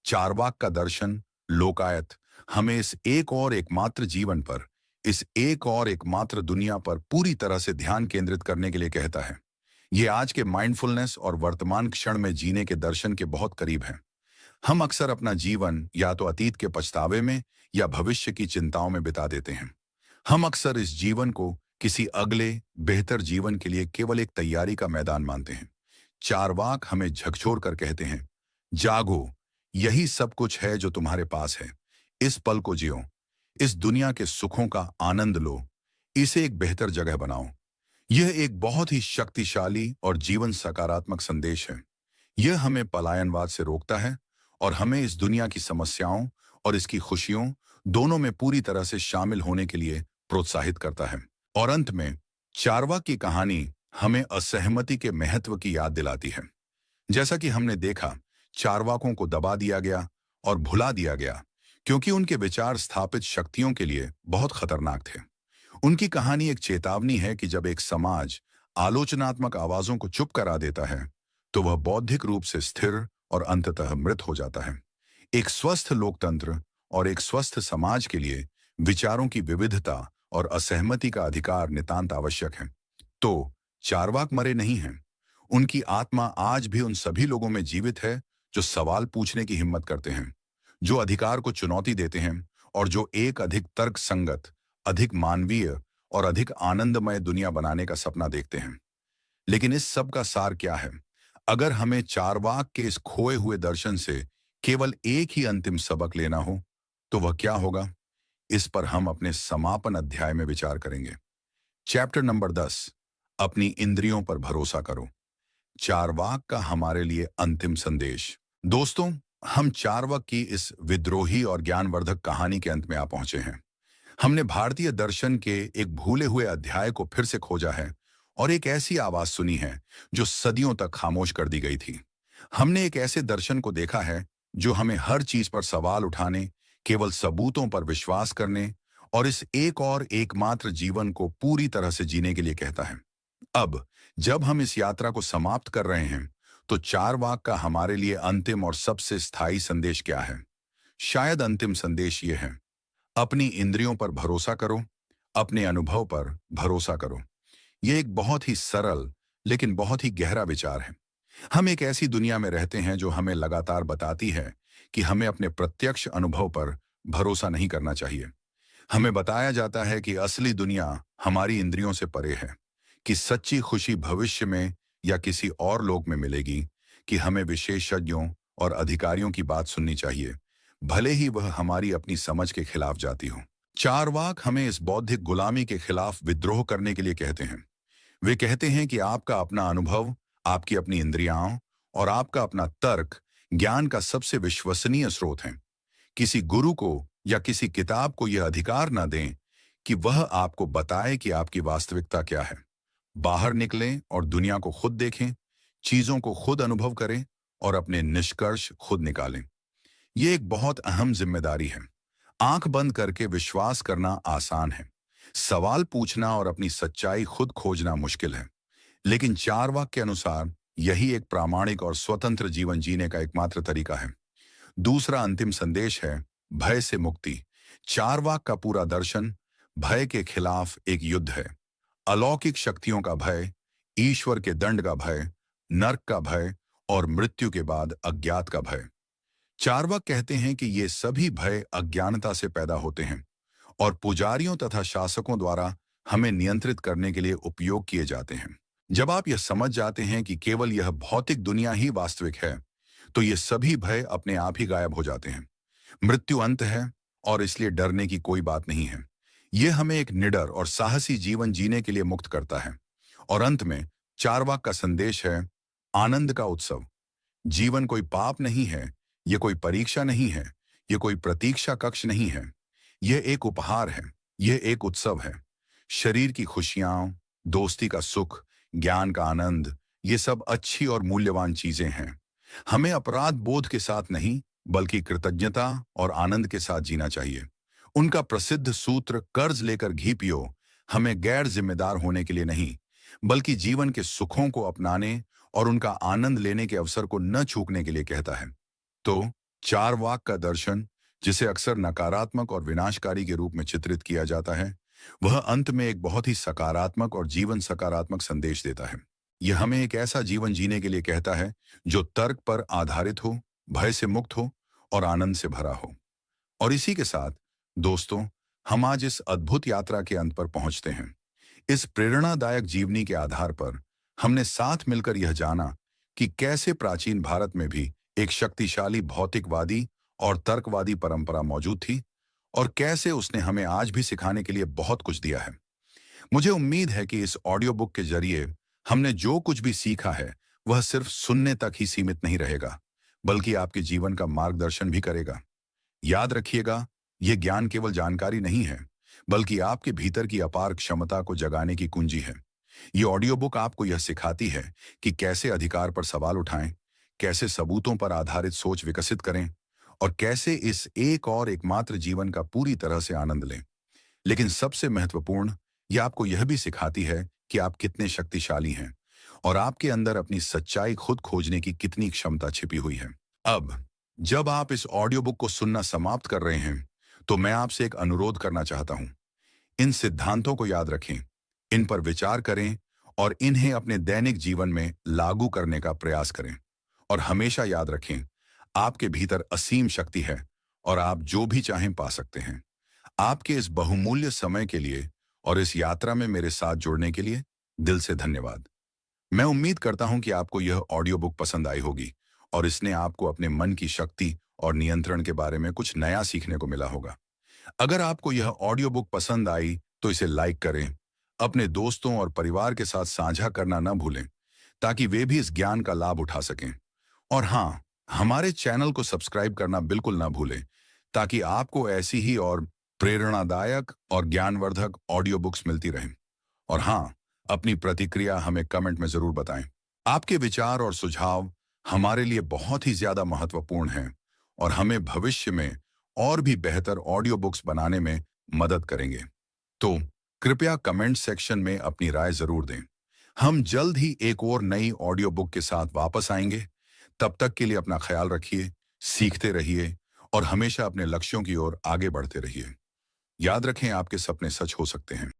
चारवाक का दर्शन, लोकायत, हमें इस एक और एकमात्र जीवन पर, इस एक और एकमात्र दुनिया पर पूरी तरह से ध्यान केंद्रित करने के लिए कहता है। ये आज के माइंडफुलनेस और वर्तमान क्षण में जीने के दर्शन के बहुत करीब है। हम अक्सर अपना जीवन या तो अतीत के पछतावे में या भविष्य की चिंताओं में बिता देते हैं। हम अक्सर इस जीवन को किसी अगले बेहतर जीवन के लिए केवल एक तैयारी का मैदान मानते हैं। चारवाक हमें झकझोर कर कहते हैं, जागो, यही सब कुछ है जो तुम्हारे पास है। इस पल को जियो। इस दुनिया के सुखों का आनंद लो, इसे एक बेहतर जगह बनाओ। यह एक बहुत ही शक्तिशाली और जीवन सकारात्मक संदेश है। यह हमें पलायनवाद से रोकता है और हमें इस दुनिया की समस्याओं और इसकी खुशियों दोनों में पूरी तरह से शामिल होने के लिए प्रोत्साहित करता है। और अंत में चारवाक की कहानी हमें असहमति के महत्व की याद दिलाती है। जैसा कि हमने देखा, चारवाकों को दबा दिया गया और भुला दिया गया क्योंकि उनके विचार स्थापित शक्तियों के लिए बहुत खतरनाक थे। उनकी कहानी एक चेतावनी है कि जब एक समाज आलोचनात्मक आवाजों को चुप करा देता है, तो वह बौद्धिक रूप से स्थिर और अंततः मृत हो जाता है। एक स्वस्थ लोकतंत्र और एक स्वस्थ समाज के लिए विचारों की विविधता और असहमति का अधिकार नितांत आवश्यक है। तो चारवाक मरे नहीं हैं। उनकी आत्मा आज भी उन सभी लोगों में जीवित है जो सवाल पूछने की हिम्मत करते हैं, जो अधिकार को चुनौती देते हैं और जो एक अधिक तर्क संगत, अधिक मानवीय और अधिक आनंदमय दुनिया बनाने का सपना देखते हैं। लेकिन इस सब का सार क्या है? अगर हमें चारवाक के इस खोए हुए दर्शन से केवल एक ही अंतिम सबक लेना हो, तो वह क्या होगा? इस पर हम अपने समापन अध्याय में विचार करेंगे। चैप्टर नंबर 10, अपनी इंद्रियों पर भरोसा करो। चारवाक का हमारे लिए अंतिम संदेश। दोस्तों, हम चारवाक की इस विद्रोही और ज्ञानवर्धक कहानी के अंत में आ पहुंचे हैं। हमने भारतीय दर्शन के एक भूले हुए अध्याय को फिर से खोजा है और एक ऐसी आवाज सुनी है जो सदियों तक खामोश कर दी गई थी। हमने एक ऐसे दर्शन को देखा है जो हमें हर चीज पर सवाल उठाने, केवल सबूतों पर विश्वास करने और इस एक और एकमात्र जीवन को पूरी तरह से जीने के लिए कहता है। अब जब हम इस यात्रा को समाप्त कर रहे हैं, तो चारवाक का हमारे लिए अंतिम और सबसे स्थायी संदेश क्या है? शायद अंतिम संदेश ये है: अपनी इंद्रियों पर भरोसा करो, अपने अनुभव पर भरोसा करो। यह एक बहुत ही सरल लेकिन बहुत ही गहरा विचार है। हम एक ऐसी दुनिया में रहते हैं जो हमें लगातार बताती है कि हमें अपने प्रत्यक्ष अनुभव पर भरोसा नहीं करना चाहिए। हमें बताया जाता है कि असली दुनिया हमारी इंद्रियों से परे है, कि सच्ची खुशी भविष्य में या किसी और लोक में मिलेगी, कि हमें विशेषज्ञों और अधिकारियों की बात सुननी चाहिए, भले ही वह हमारी अपनी समझ के खिलाफ जाती हो। चारवाक हमें इस बौद्धिक गुलामी के खिलाफ विद्रोह करने के लिए कहते हैं। वे कहते हैं कि आपका अपना अनुभव, आपकी अपनी इंद्रियां और आपका अपना तर्क ज्ञान का सबसे विश्वसनीय स्रोत हैं। किसी गुरु को या किसी किताब को यह अधिकार न दें कि वह आपको बताए कि आपकी वास्तविकता क्या है। बाहर निकलें और दुनिया को खुद देखें, चीजों को खुद अनुभव करें और अपने निष्कर्ष खुद निकालें। यह एक बहुत अहम जिम्मेदारी है। आंख बंद करके विश्वास करना आसान है, सवाल पूछना और अपनी सच्चाई खुद खोजना मुश्किल है। लेकिन चारवाक के अनुसार यही एक प्रामाणिक और स्वतंत्र जीवन जीने का एकमात्र तरीका है। दूसरा अंतिम संदेश है भय से मुक्ति। चारवाक का पूरा दर्शन भय के खिलाफ एक युद्ध है। अलौकिक शक्तियों का भय, ईश्वर के दंड का भय, नर्क का भय और मृत्यु के बाद अज्ञात का भय। चारवाक कहते हैं कि ये सभी भय अज्ञानता से पैदा होते हैं और पुजारियों तथा शासकों द्वारा हमें नियंत्रित करने के लिए उपयोग किए जाते हैं। जब आप यह समझ जाते हैं कि केवल यह भौतिक दुनिया ही वास्तविक है, तो ये सभी भय अपने आप ही गायब हो जाते हैं। मृत्यु अंत है और इसलिए डरने की कोई बात नहीं है। यह हमें एक निडर और साहसी जीवन जीने के लिए मुक्त करता है। और अंत में चारवाक का संदेश है आनंद का उत्सव। जीवन कोई पाप नहीं है, यह कोई परीक्षा नहीं है, यह कोई प्रतीक्षा कक्ष नहीं है। यह एक उपहार है, यह एक उत्सव है। शरीर की खुशियां, दोस्ती का सुख, ज्ञान का आनंद, ये सब अच्छी और मूल्यवान चीजें हैं। हमें अपराध बोध के साथ नहीं, बल्कि कृतज्ञता और आनंद के साथ जीना चाहिए। उनका प्रसिद्ध सूत्र कर्ज लेकर घी पियो हमें गैर जिम्मेदार होने के लिए नहीं, बल्कि जीवन के सुखों को अपनाने और उनका आनंद लेने के अवसर को न चूकने के लिए कहता है। तो चारवाक का दर्शन, जिसे अक्सर नकारात्मक और विनाशकारी के रूप में चित्रित किया जाता है, वह अंत में एक बहुत ही सकारात्मक और जीवन सकारात्मक संदेश देता है। यह हमें एक ऐसा जीवन जीने के लिए कहता है जो तर्क पर आधारित हो, भय से मुक्त हो और आनंद से भरा हो। और इसी के साथ दोस्तों, हम आज इस अद्भुत यात्रा के अंत पर पहुंचते हैं। इस प्रेरणादायक जीवनी के आधार पर हमने साथ मिलकर यह जाना कि कैसे प्राचीन भारत में भी एक शक्तिशाली भौतिकवादी और तर्कवादी परंपरा मौजूद थी और कैसे उसने हमें आज भी सिखाने के लिए बहुत कुछ दिया है। मुझे उम्मीद है कि इस ऑडियो बुक के जरिए हमने जो कुछ भी सीखा है वह सिर्फ सुनने तक ही सीमित नहीं रहेगा, बल्कि आपके जीवन का मार्गदर्शन भी करेगा। याद रखिएगा, यह ज्ञान केवल जानकारी नहीं है, बल्कि आपके भीतर की अपार क्षमता को जगाने की कुंजी है। ये ऑडियो बुक आपको यह सिखाती है कि कैसे अधिकार पर सवाल उठाएं, कैसे सबूतों पर आधारित सोच विकसित करें और कैसे इस एक और एकमात्र जीवन का पूरी तरह से आनंद लें। लेकिन सबसे महत्वपूर्ण, यह आपको यह भी सिखाती है कि आप कितने शक्तिशाली हैं और आपके अंदर अपनी सच्चाई खुद खोजने की कितनी क्षमता छिपी हुई है। अब जब आप इस ऑडियो बुक को सुनना समाप्त कर रहे हैं, तो मैं आपसे एक अनुरोध करना चाहता हूं। इन सिद्धांतों को याद रखें, इन पर विचार करें और इन्हें अपने दैनिक जीवन में लागू करने का प्रयास करें। और हमेशा याद रखें, आपके भीतर असीम शक्ति है और आप जो भी चाहें पा सकते हैं। आपके इस बहुमूल्य समय के लिए और इस यात्रा में मेरे साथ जुड़ने के लिए दिल से धन्यवाद। मैं उम्मीद करता हूं कि आपको यह ऑडियो बुक पसंद आई होगी और इसने आपको अपने मन की शक्ति और नियंत्रण के बारे में कुछ नया सीखने को मिला होगा। अगर आपको यह ऑडियो बुक पसंद आई तो इसे लाइक करें, अपने दोस्तों और परिवार के साथ साझा करना न भूलें, ताकि वे भी इस ज्ञान का लाभ उठा सकें। और हाँ, हमारे चैनल को सब्सक्राइब करना बिल्कुल ना भूलें, ताकि आपको ऐसी ही और प्रेरणादायक और ज्ञानवर्धक ऑडियो बुक्स मिलती रहें। और हाँ, अपनी प्रतिक्रिया हमें कमेंट में जरूर बताएं। आपके विचार और सुझाव हमारे लिए बहुत ही ज्यादा महत्वपूर्ण हैं और हमें भविष्य में और भी बेहतर ऑडियो बुक्स बनाने में मदद करेंगे। तो कृपया कमेंट सेक्शन में अपनी राय जरूर दें। हम जल्द ही एक और नई ऑडियो बुक के साथ वापस आएंगे। तब तक के लिए अपना ख्याल रखिए, सीखते रहिए और हमेशा अपने लक्ष्यों की ओर आगे बढ़ते रहिए। याद रखें, आपके सपने सच हो सकते हैं।